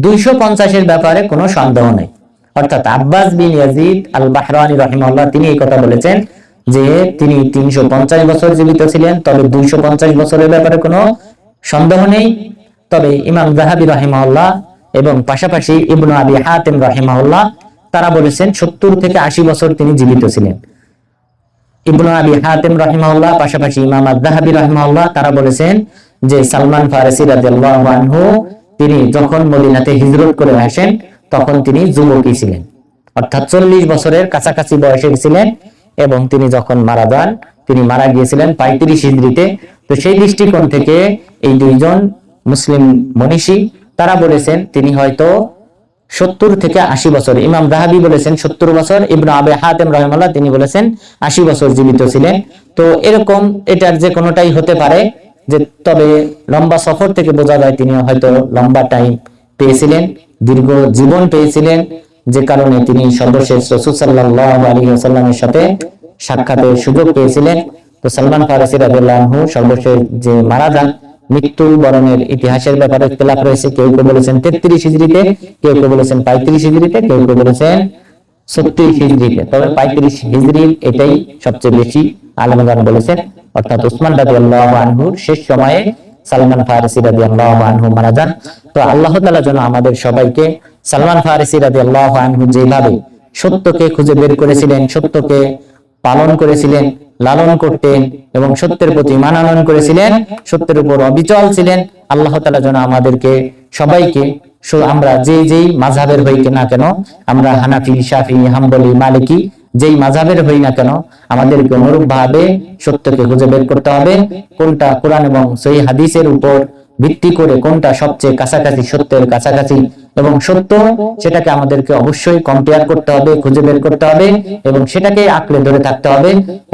250 এর ব্যাপারে কোনো সন্দেহ নেই। অর্থাৎ আব্বাস বিন ইয়াজিদ আল বাহরানি রাহিমাহুল্লাহ তিনি এই কথা বলেছেন যে তিনি 350 বছর জীবিত ছিলেন, তবে 250 বছরের ব্যাপারে কোনো সন্দেহ নেই। তবে ইমাম যাহাবী রাহিমাহুল্লাহ এবং পাশাপাশি ইবনে আবি হাতিম রাহিমাহুল্লাহ তারা বলেছেন 70 থেকে 80 বছর তিনি জীবিত ছিলেন। ইবনে আবি হাতিম রাহিমাহুল্লাহ পাশাপাশি ইমাম আয-যাহাবী রাহিমাহুল্লাহ তারা বলেছেন যে সালমান ফারিসি রাদিয়াল্লাহু আনহু তিনি যখন মদিনাতে হিজরত করে আসেন তখন তিনি যুবকই ছিলেন, অর্থাৎ 40 বছরের কাছাকাছি বয়সের ছিলেন, এবং তিনি যখন মারা যান তিনি মারা গিয়েছিলেন 35 হিজরিতে। তো সেই দৃষ্টিকোণ থেকে এই দুইজন মুসলিম মনীষী তারা বলেছেন তিনি হয়তো 70 থেকে 80 বছর, ইমাম যাহাবী বলেছেন 70 বছর, ইবনে আবি হাতিম রাহিমাহুল্লাহ তিনি বলেছেন 80 বছর জীবিত ছিলেন। তো এরকম এটার যে কোনোটাই হতে পারে, যে তবে লম্বা সফর থেকে বোঝা যায় তিনি হয়তো লম্বা টাইম পেয়েছিলেন, দীর্ঘ জীবন পেয়েছিলেন, যে কারণে তিনি সর্বশেষ রাসূল সাল্লাল্লাহু আলাইহি ওয়াসাল্লামের সাথে সাক্ষাতের সুযোগ পেয়েছিলেন। তো সালমান ফারিসি রাদিয়াল্লাহু আনহু সর্বশেষ যে মারা যান, মৃত্যু বরণের ইতিহাসের ব্যাপারে ইখতিলাফ রয়েছে, কেউ কেউ বলেছেন 33 হিজরিতে, কেউ কেউ বলেছেন 35 হিজরিতে, কেউ কেউ বলেছেন 36 হিজরিতে, তবে 35 হিজরির এটাই সবচেয়ে বেশি আলেমগণ বলেছেন। অর্থাৎ উসমান রাদিয়াল্লাহু আনহুর শেষ সময়ে সালমান ফারিসি রাদিয়াল্লাহু আনহু মারা যান। তো আল্লাহ তাআলা যেন আমাদের সবাইকে সালমান ফারিসি রাদিয়াল্লাহু আনহু যেভাবে সত্যকে খুঁজে বের করেছিলেন, সত্যকে পালন করেছিলেন, লালন করতেন এবং সত্যের প্রতি ঈমান আনয়ন করেছিলেন, সত্যের উপর অবিচল ছিলেন, আল্লাহ তাআলা যেন আমাদেরকে সবাইকে, আমরা যেই মাযহাবের হই না কেন, আমরা হানাফি, শাফি, হাম্বলি, মালিকি যেই মাযহাবের হই না কেন, আমাদেরকে অনুরূপ ভাবে সত্যকে খুঁজে বের করতে হবে। কোনটা কোরআন এবং সহিহ হাদিসের উপর ভিত্তি করে কোনটা সবচেয়ে কাছাকাছি, সত্যের কাছাকাছি এবং সত্য, সেটাকে আমাদেরকে অবশ্যই কম্পেয়ার করতে হবে, খুঁজে বের করতে হবে এবং সেটাকে আঁকড়ে ধরে থাকতে হবে।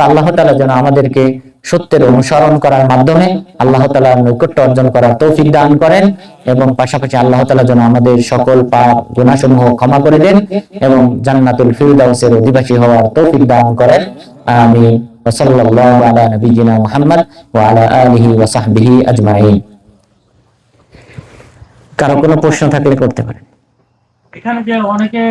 আল্লাহ তাআলা যেন আমাদেরকে সত্যের অনুসরণ করার মাধ্যমে আল্লাহ তাআলার নৈকট্য অর্জন করার তৌফিক দান করেন, এবং পাশাপাশি আল্লাহ তাআলা যেন আমাদের সকল পাপ গুনাহসমূহ ক্ষমা করে দেন এবং জান্নাতুল ফিরদাউসের অধিবাসী হওয়ার তৌফিক দান করেন। আমিন। ওয়া সাল্লাল্লাহু আলা নবিয়িনা মুহাম্মদ ওয়া আলা আলিহি ওয়া সাহবিহি আজমাইন। কারো কোনো প্রশ্ন থাকলে করতে পারেন। এখানে যে অনেকে